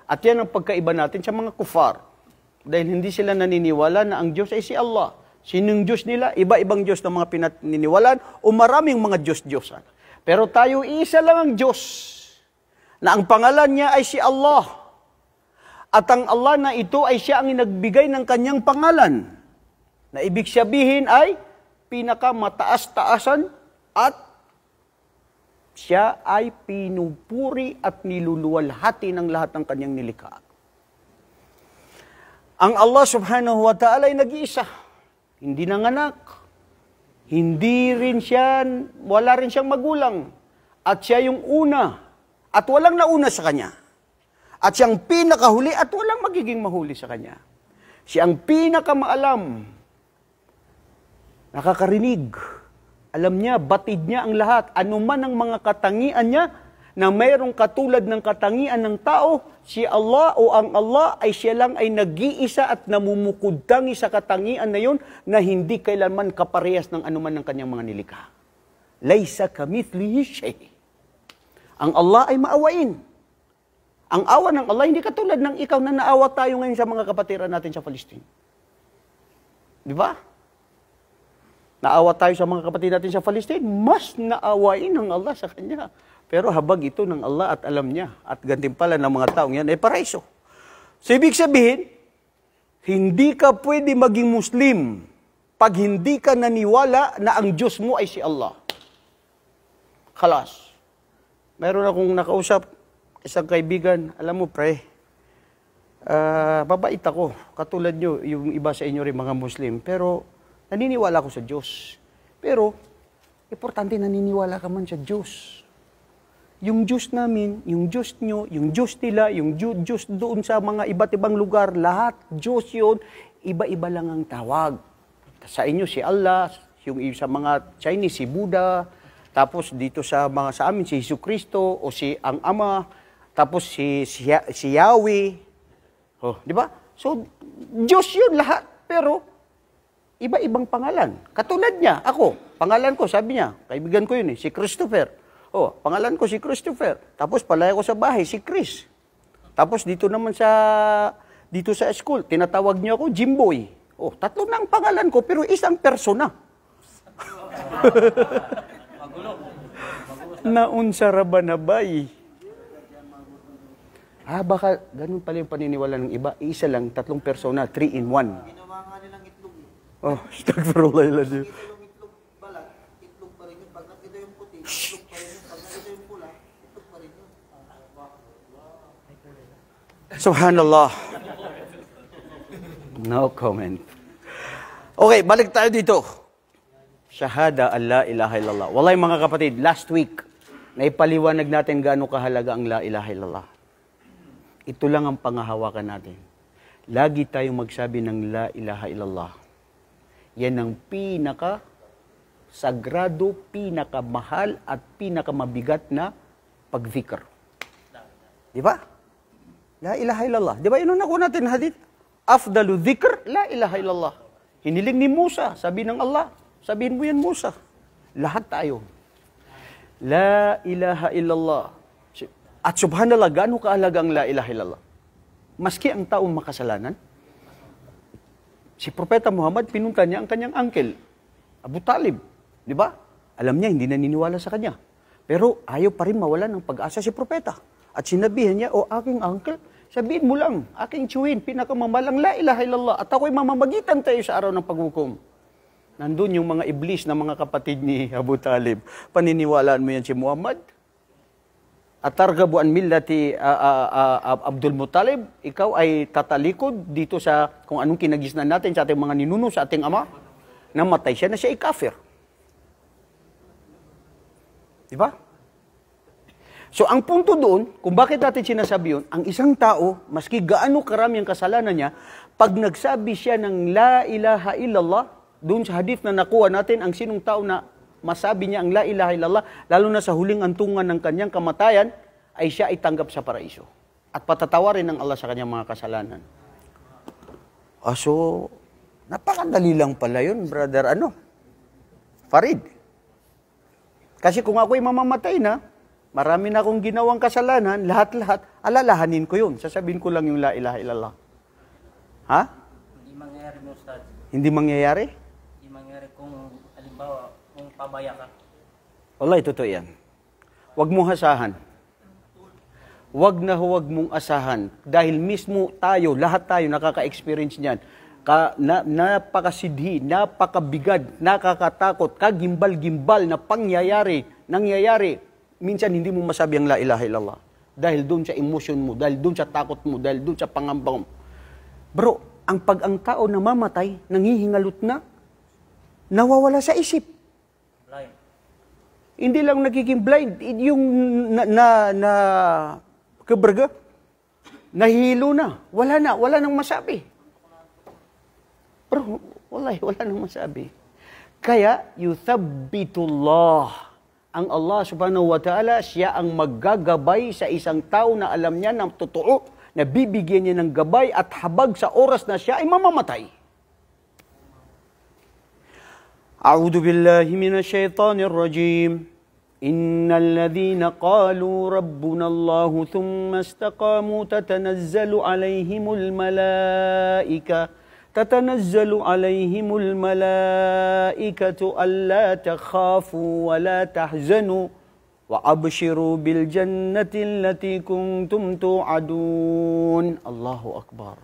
At yan ang pagkaiba natin sa mga kufar. Dahil hindi sila naniniwala na ang Diyos ay si Allah. Sinong Diyos nila? Iba-ibang Diyos na mga pinaniniwalaan o maraming mga Diyos-Diyosan. Pero tayo isa lang ang Diyos na ang pangalan niya ay si Allah. At ang Allah na ito ay siya ang nagbigay ng kanyang pangalan. Na ibig sabihin ay pinakamataas-taasan at siya ay pinupuri at niluluwalhati ng lahat ng kanyang nilikha. Ang Allah subhanahu wa ta'ala ay nag-iisa. Hindi nanganak. Wala rin siyang magulang. At siya yung una. At walang nauna sa kanya. At siyang pinakahuli at walang magiging mahuli sa kanya. Siyang pinakamaalam. Nakakarinig. Alam niya, batid niya ang lahat. Ano man ang mga katangian niya na mayroong katulad ng katangian ng tao, si Allah o ang Allah ay siya lang ay nag-iisa at namumukod-tangi sa katangian na yun na hindi kailanman kaparehas ng anuman ng kanyang mga nilikha. Laysa kamithlihi shay. Ang Allah ay maawain. Ang awa ng Allah hindi katulad ng ikaw na naawa tayo ngayon sa mga kapatiran natin sa Palestine. Di ba? Naawa tayo sa mga kapatid natin sa Palestine, mas naawain ng Allah sa kanya. Pero habag ito ng Allah at alam niya. At gantimpala ng mga taong yan ay paraiso. So ibig sabihin, hindi ka pwede maging Muslim pag hindi ka naniwala na ang Diyos mo ay si Allah. Khalas. Meron akong nakausap, isang kaibigan, alam mo pre, babait ako, katulad nyo, yung iba sa inyo rin mga Muslim, pero naniniwala ako sa Diyos. Pero, importante naniniwala ka man sa Diyos. Yung Diyos namin, yung Diyos nyo, yung Diyos nila, yung Diyos doon sa mga iba't ibang lugar, lahat, Diyos yun, iba-iba lang ang tawag. Sa inyo si Allah, yung sa mga Chinese si Buddha, tapos dito sa amin si Jesucristo o si ang Ama, tapos si Yahweh. Oh, di ba? So Diyos 'yun lahat, pero iba-ibang pangalan. Katulad niya, ako, pangalan ko, sabi niya, kaibigan ko 'yun si Christopher. Oh, pangalan ko si Christopher. Tapos palaya ko sa bahay, si Chris. Tapos dito naman dito sa school, tinatawag niyo ako Jimboy. Oh, tatlo na ang pangalan ko, pero isang persona. Naunsa ra ba na bay? Baka ganun pala yung paniniwala ng iba. Isa lang, tatlong persona, 3 in 1. Ginawa nga nilang itlog eh. Oh, astagfirullah. Nakita yung itlog balat, itlog pa rin yun. Pag nakita yung puti, itlog pa rin yun. Pag nakita yung pula, itlog pa rin yun. Subhanallah. No comment. Okay, balik tayo dito. Shahada an la ilaha illallah. Wallahi mga kapatid, last week, naipaliwanag natin gaano kahalaga ang la ilaha illallah. Ito lang ang pangahawakan natin. Lagi tayong magsabi ng la ilaha illallah. Yan ang pinaka-sagrado, pinaka-mahal at pinaka-mabigat na pag-dhikr. Di ba? La ilaha illallah. Di ba yun ang nakuha natin hadith? Afdalu dhikr, la ilaha illallah. Hiniling ni Musa, sabi ng Allah. Sabihin mo yan, Musa. Lahat tayo. La ilaha illallah. At subhanallah, gaano kaalaga ang la ilaha illallah? Maski ang taong makasalanan, si Propeta Muhammad, pinunta niya ang kanyang uncle, Abu Talib. Di ba? Alam niya, hindi naniniwala sa kanya. Pero ayaw pa rin mawalan ng pag-asa si Propeta. At sinabihan niya, aking uncle, sabihin mo lang, aking tsuhin, pinakamamalang la ilaha illallah, at ako'y mamamagitan tayo sa araw ng paghukom. Nandun yung mga iblis na mga kapatid ni Abu Talib. Paniniwalaan mo yan si Muhammad? Atargabu an millati Abdul Muttalib, ikaw ay tatalikod dito sa kung anong kinagisnan natin sa ating mga ninuno, sa ating ama. Namatay siya na siya ay kafir. Diba? So ang punto doon, kung bakit natin sinasabi yun, ang isang tao, maski gaano karami ang kasalanan niya, pag nagsabi siya ng la ilaha illallah, doon sa hadith na nakuha natin, ang sinong tao na masabi niya ang la ilaha illallah, lalo na sa huling antungan ng kanyang kamatayan, ay siya ay tanggap sa paraiso. At patatawarin ng Allah sa kanyang mga kasalanan. So, napakadali lang pala yun, brother, Farid. Kasi kung ako'y mamamatay na, marami na akong ginawang kasalanan, lahat-lahat, alalahanin ko yun. Sasabihin ko lang yung la ilaha illallah. Ha? Hindi mangyayari mo, Ustad. Hindi mangyayari? Hindi mangyayari kung, halimbawa, kung pabaya ka. Wallahi, totoo yan. Huwag mong hasahan. Huwag na huwag mong asahan. Dahil mismo tayo, lahat tayo nakaka-experience niyan. Napakasidhi, napakabigad, nakakatakot, kagimbal-gimbal na nangyayari. Minsan hindi mo masabi ang la ilaha illallah. Dahil doon sa emotion mo, dahil doon sa takot mo, dahil doon sa pangamba mo. Bro, ang tao na mamatay, nangihingalot na, nawawala sa isip. Blind. Hindi lang nagiging blind, yung kabarga, nahilo na, wala nang masabi. Bro, wala nang masabi. Kaya, yuthabbitullah. Ang Allah subhanahu wa ta'ala, siya ang maggagabay sa isang tao na alam niya ng totoo, na bibigyan niya ng gabay at habag sa oras na siya ay mamamatay. A'udhu billahi minash shaitanir rajim. Innal ladhina qalu rabbuna Allahu thumma istaqamu tatanazzalu alayhimul malaika alla takhafu wa la tahzanu wa abshiru bil jannati allati kuntum tu'adun. Allahu Akbar.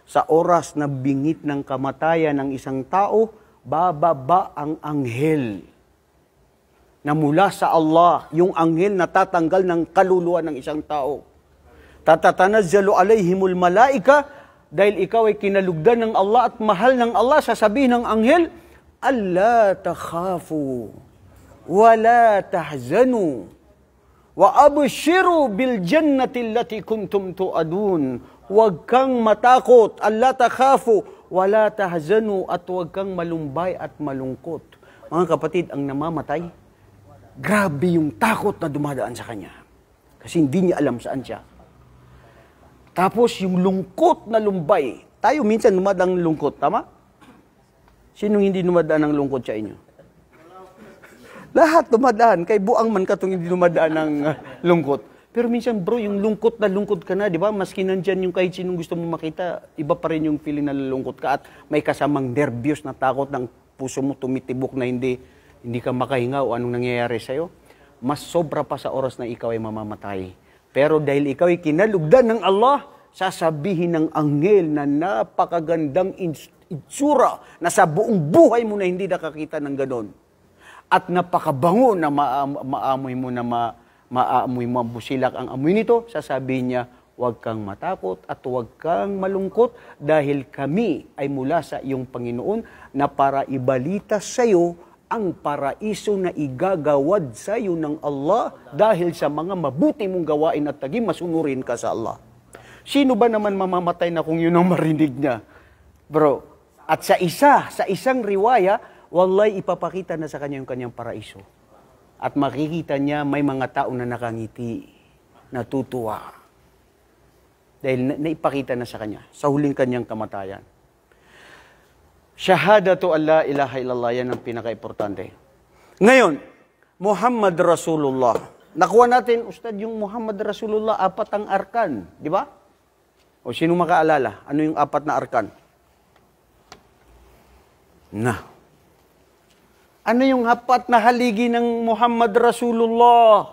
Sa oras na bingit ng kamatayan ng isang tao, bababa ang anghel na mula sa Allah, yung anghel na tatanggal ng kaluluwa ng isang tao. Tatanazzalu alayhimul malaika, dahil ikaw ay kinalugdan ng Allah at mahal ng Allah, sasabihin ng anghel, alla takhafu, wa la tahzanu, wa abshiru bil jannati allati kuntum tu'adun. Huwag kang matakot, alla takhafu, wa la tahzanu, at huwag kang malumbay at malungkot. Mga kapatid, ang namamatay, grabe yung takot na dumadaan sa kanya. Kasi hindi niya alam saan siya. Tapos yung lungkot na lumbay. Tayo minsan dumadaan ng lungkot, tama? Sinong hindi dumadaan ng lungkot sa inyo? Lahat dumadaan. Kay buang man ka itong hindi dumadaan ng lungkot. Pero minsan bro, yung lungkot na lungkot ka na, di ba? Maski nandyan yung kahit sinong gusto mo makita, iba pa rin yung feeling na lungkot ka at may kasamang nervyos na takot ng puso mo tumitibok na hindi ka makahinga o anong nangyayari sa'yo. Mas sobra pa sa oras na ikaw ay mamamatay. Pero dahil ikaw ay kinalugdan ng Allah, sasabihin ng anghel na napakagandang itsura na sa buong buhay mo na hindi nakakita ng ganon. At napakabango na maamoy mo ang busilak ang amoy nito, sasabihin niya, huwag kang matakot at huwag kang malungkot dahil kami ay mula sa iyong Panginoon na para ibalita sa iyo ang paraiso na igagawad sa iyo ng Allah dahil sa mga mabuti mong gawain at taging masunurin ka sa Allah. Sino ba naman mamamatay na kung yun ang marinig niya? Bro, at sa isang riwaya, wallahi ipapakita na sa kanya yung kanyang paraiso. At makikita niya may mga tao na nakangiti, natutuwa. Dahil naipakita na sa kanya, sa huling kanyang kamatayan. Shahadatu an la ilaha illallah, yan ang pinaka-importante. Ngayon, Muhammad Rasulullah. Nakuha natin, Ustad, yung Muhammad Rasulullah, 4 ang arkan. Di ba? O sino makaalala? Ano yung 4 na arkan? Ano yung 4 na haligi ng Muhammad Rasulullah?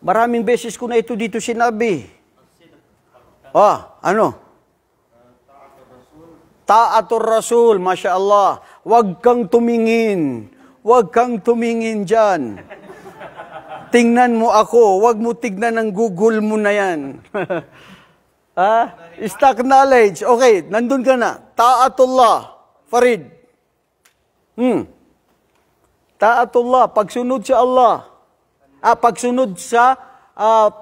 Maraming beses ko na ito dito sinabi. Ano? Ta'atur Rasul, Masya Allah. Huwag kang tumingin. Huwag kang tumingin dyan. Tingnan mo ako. Huwag mo tignan ng Google mo na yan. Stock knowledge. Okay, nandun ka na. Ta'atullah. Farid. Ta'atullah. Pagsunod sa Allah.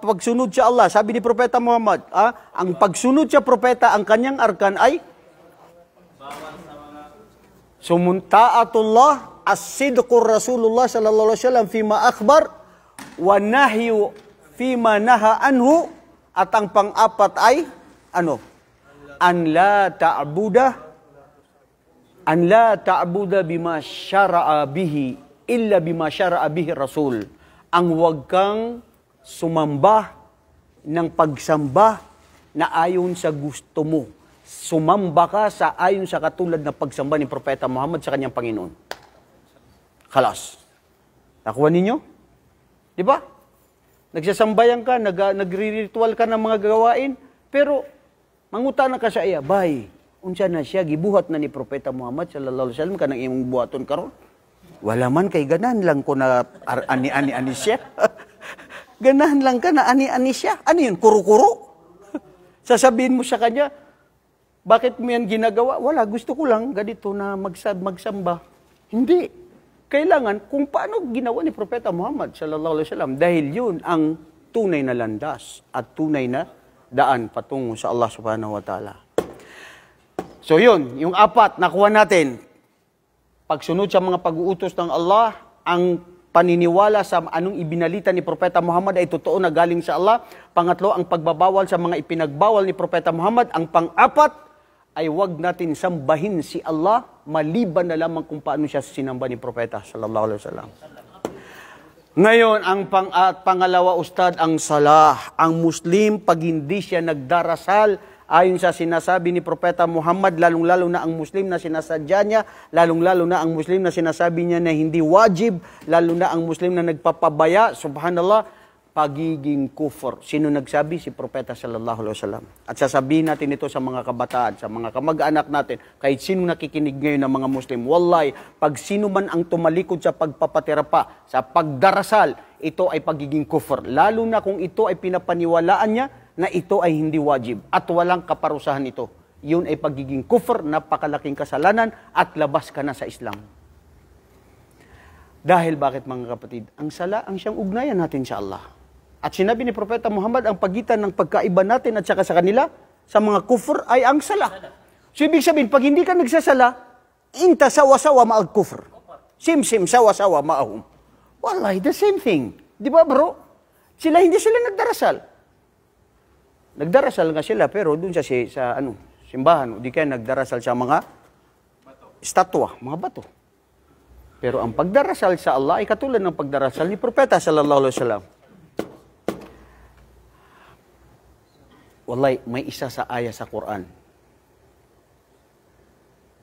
Pagsunod sa Allah. Sabi ni Propeta Muhammad, ang pagsunod sa propeta, ang kanyang arkan ay Ta'atullah as-sidqur Rasulullah sallallahu alaihi wasallam fima akhbar wa nahyu fima naha anhu, at ang pang-4 ay ano? An la ta'buda bima syara'a bihi illa bima syara'a bihi Rasul. Ang huwag kang sumamba ng pagsamba na ayon sa gusto mo. Sumamba ka sa ayon sa katulad na pagsamba ni Propeta Muhammad sa kanyang Panginoon. Khalas. Nakuha ninyo? Di ba? Nagsasambayan ka, nagri-ritual ka ng mga gawain, pero mangutana ka sa iya, bay, unsa na siya, gibuhat na ni Propeta Muhammad sallallahu alaihi wasallam kanang imong buhaton karon. Wala man kay ganahan lang ko na ani-ani siya. Ganahan lang ka na ani-ani siya. Ano yun? Kuro-kuro? Sasabihin mo sa kanya, bakit mo yan ginagawa? Wala, gusto ko lang ganito na magsamba. Hindi. Kailangan kung paano ginawa ni Propeta Muhammad sallallahu alaihi wasallam, dahil yun ang tunay na landas at tunay na daan patungo sa Allah subhanahu wa ta'ala. So yun, yung 4 nakuha natin. Pagsunod sa mga pag-uutos ng Allah, ang paniniwala sa anong ibinalita ni Propeta Muhammad ay totoo na galing sa Allah. Pangatlo, ang pagbabawal sa mga ipinagbawal ni Propeta Muhammad. Ang pang-4 ay wag natin sambahin si Allah maliban na lamang kung paano siya sinamba ni Propeta sallallahu alaihi wasallam. Ngayon, ang pangalawa, Ustad, ang salah. Ang Muslim, pag hindi siya nagdarasal, ayon sa sinasabi ni Propeta Muhammad, lalong-lalo na ang Muslim na sinasadya niya, lalong-lalo na ang Muslim na sinasabi niya na hindi wajib, lalo na ang Muslim na nagpapabaya, subhanallah, pagiging kufr. Sino nagsabi? Si Propeta sallallahu alaihi wasallam. At sasabihin natin ito sa mga kabataan, sa mga kamag-anak natin, kahit sino nakikinig ngayon ng mga Muslim, wallahi, pag sino man ang tumalikod sa pagpapatirapa, sa pagdarasal, ito ay pagiging kufr. Lalo na kung ito ay pinapaniwalaan niya na ito ay hindi wajib at walang kaparusahan ito. Yun ay pagiging kufr, napakalaking kasalanan at labas ka na sa Islam. Dahil bakit mga kapatid? Ang sala, ang siyang ugnayan natin sa Allah. At sinabi ni Propeta Muhammad, ang pagitan ng pagkaiba natin at saka sa kanila, sa mga kufr ay ang sala. So ibig sabihin, pag hindi ka nagsasala, inta sawa-sawa ma'ag kufr. Sim-sim sawa-sawa ma'ahum. Wallahi, the same thing. Di ba bro? Hindi sila nagdarasal. Nagdarasal nga sila, pero dun sa simbahan, di kaya nagdarasal sa mga estatwa, mga bato. Pero ang pagdarasal sa Allah ay katulad ng pagdarasal ni Propeta sallallahu alaihi wasallam. Wallahi, may isa sa aya sa Quran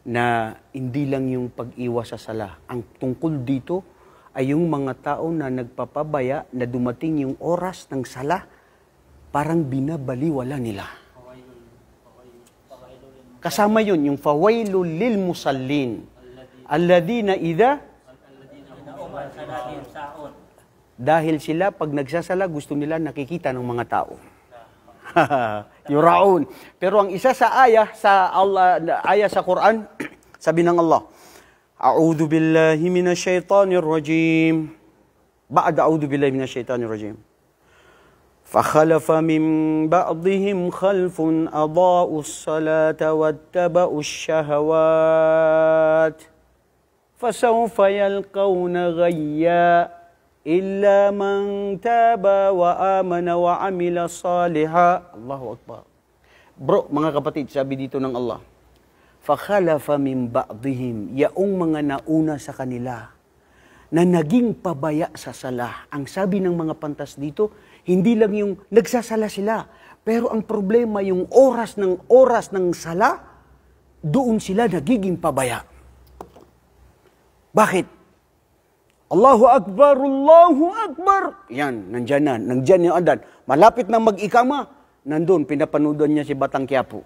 na hindi lang yung pag-iwas sa sala. Ang tungkol dito ay yung mga tao na nagpapabaya na dumating yung oras ng sala, parang binabaliwala nila. Kasama yun, yung fawailul lil musallin. Alladina idha dahil sila pag nagsasala gusto nila nakikita ng mga tao. Yuraun. Pero ang isa sa aya sa Quran, sabi ng Allah, A'udhu billahi minasyaitanir rajim. Ba'da a'udhu billahi minasyaitanir rajim. فَخَلَفَ مِنْ بَعْضِهِمْ خَلْفٌ أَضَاءُوا الصَّلَاةَ وَاتَّبَعُوا الشَّهَوَاتِ فَسَوْفَ يَلْقَوْنَ غَيًّا إِلَّا مَنْ تَابَ وَآمَنَ وَعَمِلَ صَالِحًا. Allahu Akbar. Bro, mga kapatid, sabi dito ng Allah, فَخَلَفَ مِنْ بَعْضِهِمْ, yaong mga nauna sa kanila, na naging pabaya sa sala. Ang sabi ng mga pantas dito, hindi lang yung nagsasala sila, pero ang problema yung oras ng sala, doon sila nagiging pabaya. Bakit? Allahu Akbar, Allahu Akbar. Yan, nandyan yung adan. Malapit na mag-ikama, nandun, pinapanood niya si Batang Quiapo.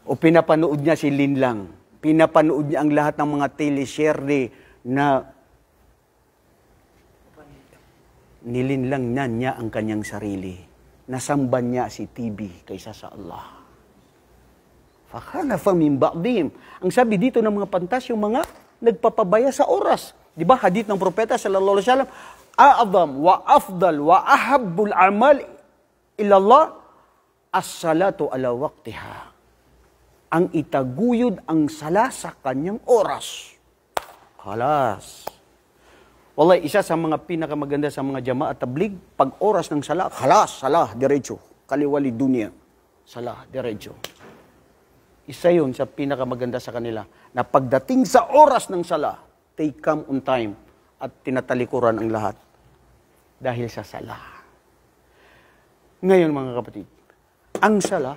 O pinapanood niya si Linlang. Pinapanood niya ang lahat ng mga teleshare na nilinlang na niya ang kanyang sarili. Nasamban niya si TV kaysa sa Allah. فَخَلَفَ مِنْ بَعْضِهِمْ. Ang sabi dito ng mga pantas, yung mga nagpapabaya sa oras. Di ba, hadith ng propeta sallallahu alaihi wasallam, a'adham wa afdal wa ahabbul amal ilallah as-salatu ala waqtiha. Ang itaguyod ang sala sa kanyang oras. Halas. Wallahi, isa sa mga pinakamaganda sa mga jamaat tabligh, pag oras ng sala, halas, salah, diretso. Kaliwali dunia. Salah, diretso. Isa yun sa pinakamaganda sa kanila, na pagdating sa oras ng sala, they come on time at tinatalikuran ang lahat. Dahil sa sala. Ngayon mga kapatid, ang sala,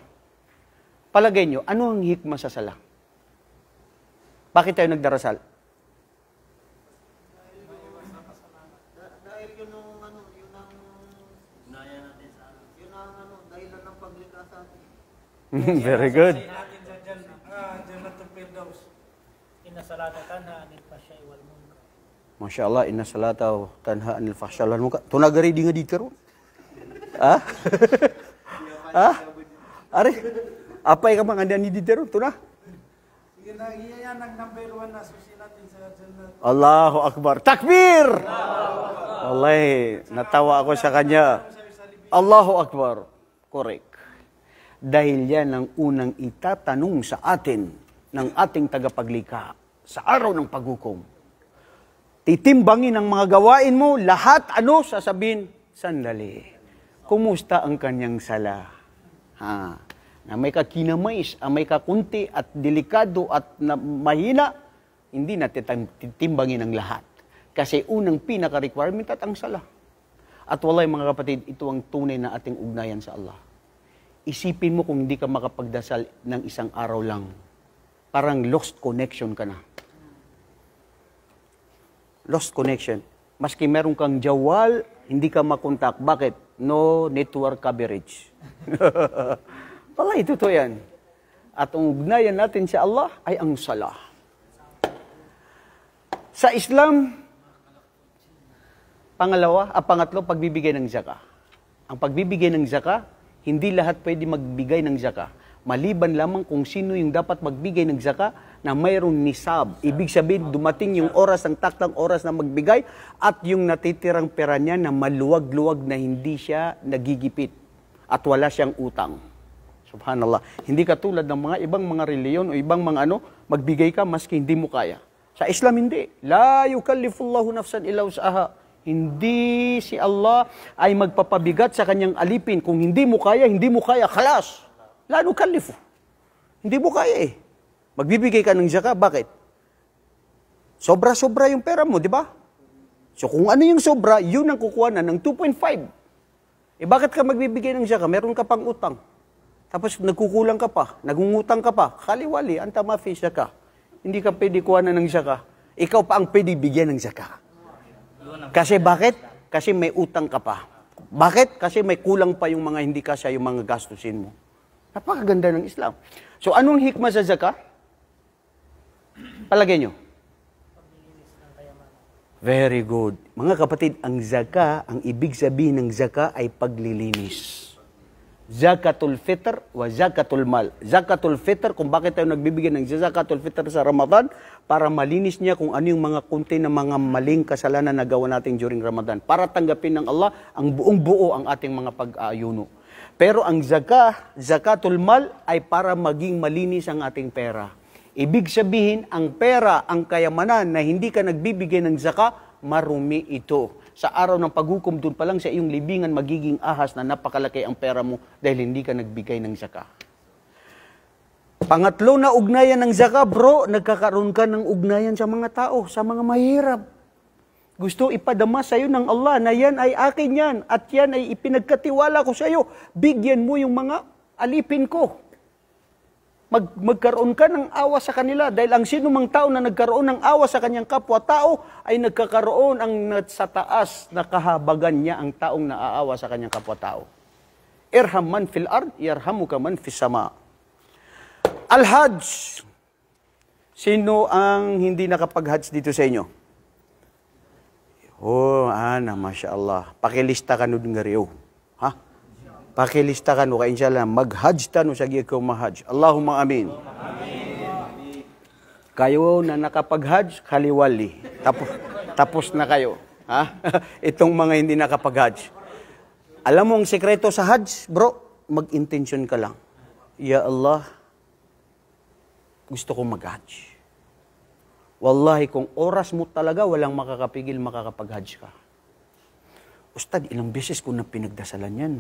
palagay nyo, ano ang hikmah sa sala? Bakit tayo nagdarasal? Dahil yun ang dahilan ng paglikha sa atin. Very good. Masya Allah, inna salata tanha anil fahsya wal munkar. Tunagari di nga dito ron. Ha? Ha? Are? Apa yung kamangandan ni dito ron? Tuna? Allahu Akbar. Takbir! Wallahi, natawa ako sa kanya. Allahu Akbar. Correct. Dahil yan ang unang itatanong sa atin ng ating tagapaglikha sa araw ng paghukom. Titimbangin ang mga gawain mo, lahat sasabihin, sandali. Kumusta ang kanyang sala? Ha? Na may kakinamais, may kakunti at delikado at mahina, hindi natin titimbangin ang lahat. Kasi unang pinaka-requirement at ang sala. At walay mga kapatid, ito ang tunay na ating ugnayan sa Allah. Isipin mo kung hindi ka makapagdasal ng isang araw lang. Parang lost connection ka na. Lost connection. Maski meron kang jawal, hindi ka makontak. Bakit? No network coverage. Wala, totoo yan. At ang ugnayan natin sa Allah ay ang salah. Sa Islam, pangatlo, pagbibigay ng zakah. Ang pagbibigay ng zakah, hindi lahat pwede magbigay ng zakah. Maliban lamang kung sino yung dapat magbigay ng zakah na mayroong nisab. Ibig sabihin, dumating yung oras, ang taktang oras na magbigay at yung natitirang pera niya na maluwag-luwag na hindi siya nagigipit at wala siyang utang. Subhanallah. Hindi katulad ng mga ibang mga reliyon o ibang mga magbigay ka maski hindi mo kaya. Sa Islam hindi. La yukallifullahu nafsan illa wus'aha. Hindi si Allah ay magpapabigat sa kanyang alipin. Kung hindi mo kaya, khalas. La nukallifu. Hindi mo kaya eh. Magbibigay ka ng zakah, bakit? Sobra-sobra yung pera mo, di ba? So kung ano yung sobra, yun ang kukuha na ng 2.5. Bakit ka magbibigay ng zaka? Meron ka pang utang. Tapos nagkukulang ka pa, nagungutang ka pa, kaliwali, anta mafi zaka. Hindi ka pwede kuha na ng zaka. Ikaw pa ang pwede bigyan ng zaka. Kasi bakit? Kasi may utang ka pa. Bakit? Kasi may kulang pa yung mga hindi kasya, yung mga gastusin mo. Napakaganda ng Islam. So anong hikmah sa zaka? Palagay nyo. Very good. Mga kapatid, ang zaka, ang ibig sabihin ng zaka ay paglilinis. Zakatul fitr wa zakatul mal. Zakatul fitr, kung bakit tayo nagbibigay ng zakatul fitr sa Ramadan, para malinis niya kung ano yung mga kunti na mga maling kasalanan na gawa natin during Ramadan. Para tanggapin ng Allah ang buong buo ang ating mga pag-aayuno. Pero ang zakatul mal ay para maging malinis ang ating pera. Ibig sabihin, ang pera, ang kayamanan na hindi ka nagbibigay ng zaka, marumi ito. Sa araw ng paghukom, doon pa lang sa iyong libingan, magiging ahas na napakalaki ang pera mo dahil hindi ka nagbigay ng zaka. Pangatlo na ugnayan ng zaka, bro, nagkakaroon ka ng ugnayan sa mga tao, sa mga mahirap. Gusto ipadama sa iyo ng Allah na yan ay akin yan at yan ay ipinagkatiwala ko sa iyo. Bigyan mo yung mga alipin ko. Magkaroon ka ng awa sa kanila dahil ang sinumang tao na nagkaroon ng awa sa kanyang kapwa-tao ay nagkakaroon ang sa taas na kahabagan niya ang taong naaawa sa kanyang kapwa-tao. Irham man fil ard, yarhamuka man fis sama. Al-Hajj. Sino ang hindi nakapag-Hajj dito sa inyo? Oh, Masya Allah. Pakilista ka nun nga riyo. Ha? Pakilista ka no, kaya inshallah, mag-hajj ta no sa ikaw ma-hajj. Allahumma amin. Kayo na nakapag-hajj, kaliwali. Tapos na kayo. Ha? Itong mga hindi nakapag-hajj. Alam mo ang sekreto sa hajj, bro? Mag-intention ka lang. Ya Allah, gusto ko mag-hajj. Wallahi, kung oras mo talaga, walang makakapigil, makakapag-hajj ka. Ustad, ilang beses ko na pinagdasalan yan.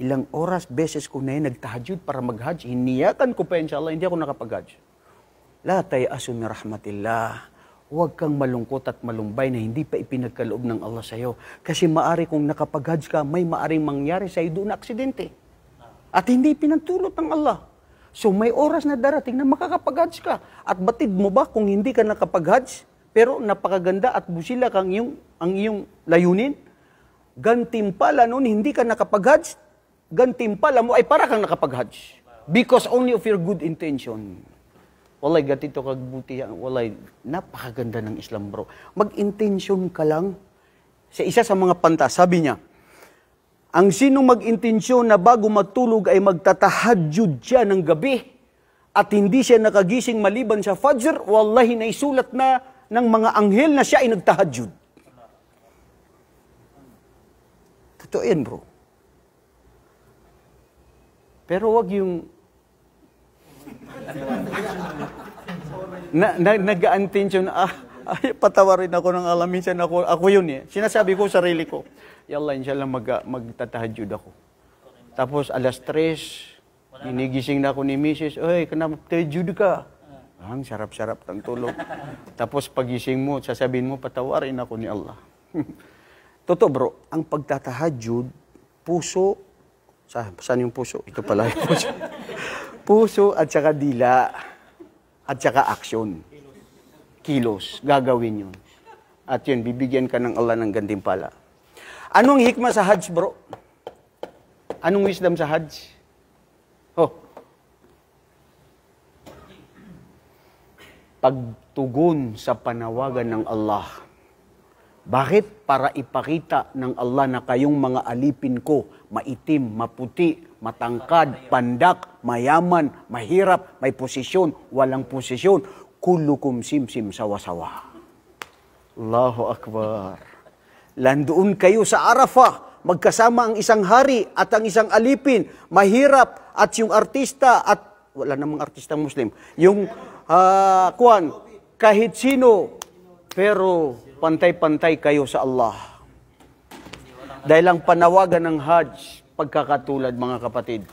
Ilang beses ko na yun nagtahajjud para mag-hajj. Hiniyakan ko pa inshallah, hindi ako nakapag-hajj. La tayasun na rahmatillah. Huwag kang malungkot at malumbay na hindi pa ipinagkaloob ng Allah sa'yo. Kasi maari kung nakapag-hajj ka, may maaring mangyari sa'yo doon na aksidente. At hindi pinagtulot ng Allah. So may oras na darating na makakapag-hajj ka. At batid mo ba kung hindi ka nakapag-hajj, pero napakaganda at busila kang ang iyong layunin? Gantimpala noon, hindi ka nakapag-hajj, gantimpala mo ay para kang nakapag-hajj. Because only of your good intention. Walay, gatito kagbuti yan. Walay, napakaganda ng Islam, bro. Mag-intention ka lang. Sa isa sa mga panta, sabi niya, ang sinong mag-intensyon na bago matulog ay magtatahajjud siya ng gabi at hindi siya nakagising maliban sa fajr, wallahi naisulat na ng mga anghel na siya ay nagtahajjud. Totoo yan, bro. Pero wag yung nag-attention, patawarin ako ng Allah, minsan ako yun eh. Sinasabi ko sarili ko, yalla inshallah magtatahajjud ako. Tapos alas 3, inigising na ako ni Mrs. Oy, kenapa tahajjud ka? Ang sarap-sarap ng tulog. Tapos pagising mo, sasabihin mo, patawarin ako ni Allah. Totoo bro, ang pagtatahajjud, puso, saan yung puso? Ito pala yung puso. Puso at saka dila at saka aksyon. Kilos. Gagawin yun. At yun, bibigyan ka ng Allah ng gantimpala. Anong hikmah sa Hajj, bro? Anong wisdom sa Hajj? Pagtugon sa panawagan ng Allah. Bakit? Para ipakita ng Allah na kayong mga alipin ko, maitim, maputi, matangkad, pandak, mayaman, mahirap, may posisyon, walang posisyon, kullukum simsim sawa-sawa. Allahu Akbar. Landoon kayo sa Arafah, magkasama ang isang hari at ang isang alipin, mahirap at yung artista at wala namang artista Muslim, yung kahit sino, pero pantay-pantay kayo sa Allah. Dahil ang panawagan ng Hajj, pagkakatulad mga kapatid.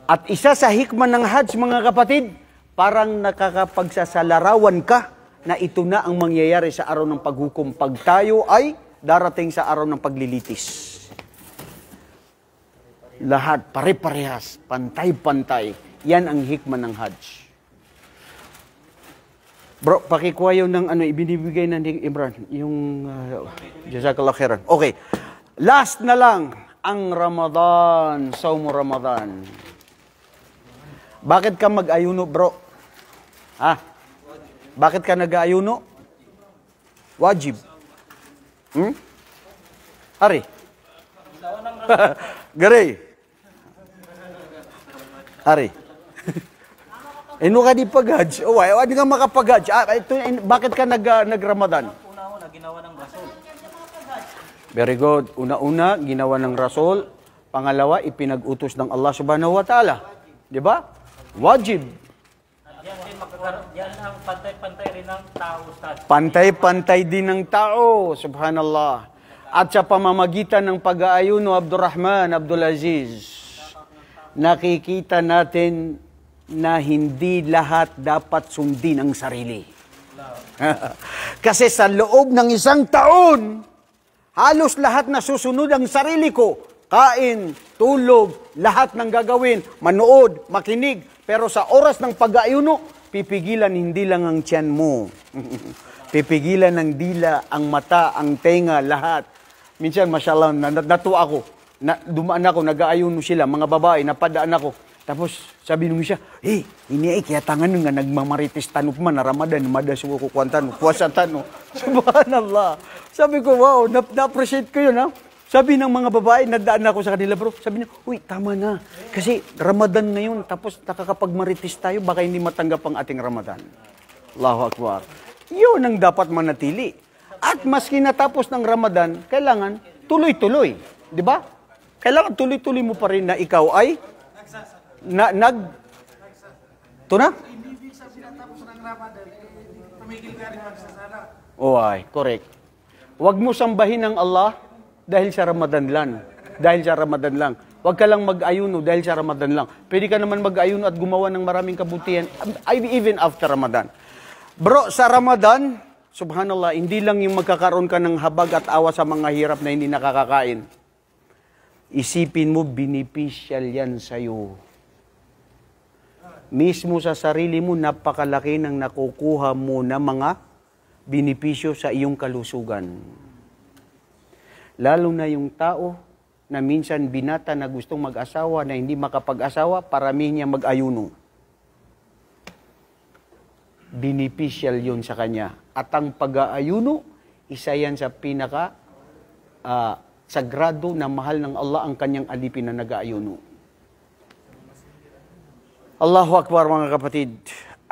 At isa sa hikman ng Hajj mga kapatid, parang nakakapagsasalarawan ka na ito na ang mangyayari sa araw ng paghukom pag tayo ay darating sa araw ng paglilitis. Lahat, pare-parehas, pantay-pantay. Yan ang hikman ng Hajj. Bro, pakikuha yun ng ibinibigay na ni Imran. Yung, jazakallah khairan. Okay. Last na lang, ang Ramadan, Sawm Ramadan. Bakit ka mag-ayuno, bro? Ha? Bakit ka nag-ayuno? Wajib. Ari. Garay. Ari. Ino ka di pag-hajj? O, hindi ka makapag-hajj. Bakit ka nag-Ramadan? Una-una, ginawa ng Rasul. Very good. Una-una, ginawa ng Rasul. Pangalawa, ipinag-utos ng Allah subhanahu wa ta'ala. Di ba? Wajib. Yan ang pantay-pantay rin ng tao, Ustad. Pantay-pantay din ng tao. Subhanallah. At sa pamamagitan ng pag-aayuno, Abdurrahman, Abdulaziz, nakikita natin na hindi lahat dapat sundin ang sarili. Kasi sa loob ng isang taon, halos lahat na susunod ang sarili ko. Kain, tulog, lahat ng gagawin, manood, makinig. Pero sa oras ng pag-aayuno, pipigilan hindi lang ang tiyan mo. Pipigilan ng dila, ang mata, ang tenga, lahat. Minsan, mashallah, natuwa ako. Dumaan ako, nag-aayuno sila, mga babae, napadaan ako. Tapos, sabi nung siya, ini ay kaya tangan nga nagmamaritis tanop man na Ramadan, madas ko kuwantan, puwasatan, no. Subhanallah. Sabi ko, wow, na-appreciate ko yun, ha. Sabi ng mga babae, nadaan ako sa kanila, bro. Sabi niya, uy, tama na. Kasi Ramadan ngayon, tapos nakakapagmaritis tayo, baka hindi matanggap ang ating Ramadan. Allahu Akbar. Yun ang dapat manatili. At maski natapos ng Ramadan, kailangan tuloy-tuloy. Di ba? Kailangan tuloy-tuloy mo pa rin na ikaw ay ito na? Hindi sa sinatapos ng Ramadan, tumigil ka rin magsasala. Ay, correct. Huwag mo sambahin ng Allah dahil sa Ramadan lang. Dahil sa Ramadan lang. Huwag ka lang mag-ayuno dahil sa Ramadan lang. Pwede ka naman mag-ayuno at gumawa ng maraming kabutihan, even after Ramadan. Bro, sa Ramadan, subhanallah, hindi lang yung magkakaroon ka ng habag at awa sa mga hirap na hindi nakakakain. Isipin mo, beneficial yan sa'yo. Mismo sa sarili mo, napakalaki ng nakukuha mo na mga benepisyo sa iyong kalusugan. Lalo na yung tao na minsan binata na gustong mag-asawa na hindi makapag-asawa, paramihin niya mag-ayuno. Beneficial yun sa kanya. At ang pag-aayuno, isa yan sa pinaka sagrado na mahal ng Allah ang kanyang alipin na nag-aayuno. Allahu Akbar, mga kapatid.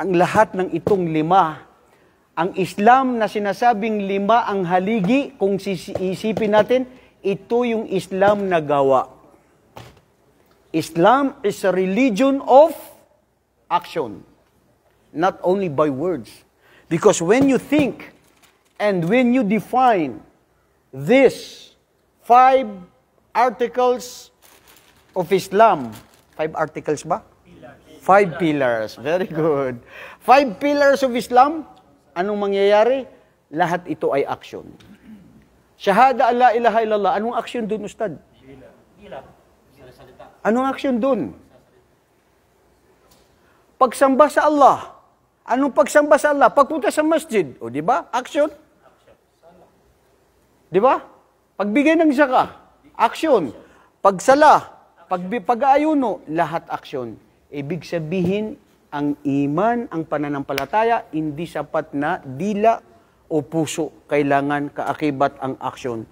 Ang lahat ng itong lima, ang Islam na sinasabing lima ang haligi, kung isipin natin, ito yung Islam na gawa. Islam is a religion of action, not only by words. Because when you think and when you define this 5 articles of Islam, 5 articles ba? 5 pillars. Very good. 5 pillars of Islam, anong mangyayari? Lahat ito ay action. Shahada an la ilaha illallah. Anong action dun, Ustad? Anong action dun? Pagsamba sa Allah. Anong pagsamba sa Allah? Pagpunta sa masjid. O, di ba? Action. Di ba? Pagbigay ng zakah. Action. Pagsala. Pag-aayuno. Lahat action. Ibig sabihin, ang iman, ang pananampalataya, hindi sapat na dila o puso. Kailangan kaakibat ang aksyon.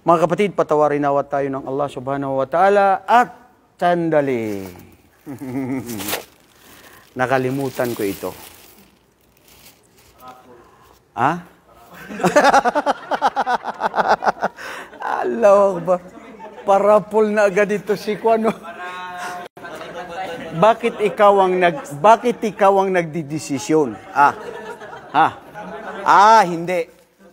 Mga kapatid, patawarin nawa tayo ng Allah subhanahu wa ta'ala at sandali. Nakalimutan ko ito. Ha? Allah ba? Parapol na agad ito si Kwano. Bakit ikaw ang nagdidesisyon? Hindi.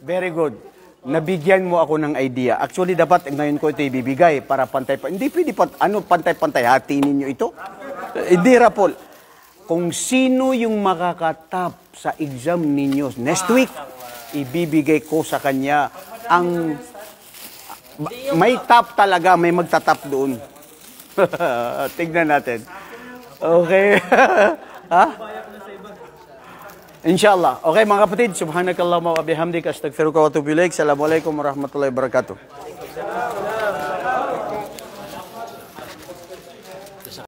Very good. Nabigyan mo ako ng idea. Actually, dapat ngayon ko ito ibibigay para pantay-pantay. Hindi pwede pantay-pantay. Hati ninyo ito. Hindi, Rapol. Kung sino yung makakatap sa exam ninyo next week, ibibigay ko sa kanya ang... May top talaga, may magtatap doon. Tignan natin. Okay. Ha? Inshallah. Okay mga kapatid, subhanakallahumma wa bihamdika astaghfiruka wa atubu ilaik. Assalamualaikum warahmatullahi wabarakatuh.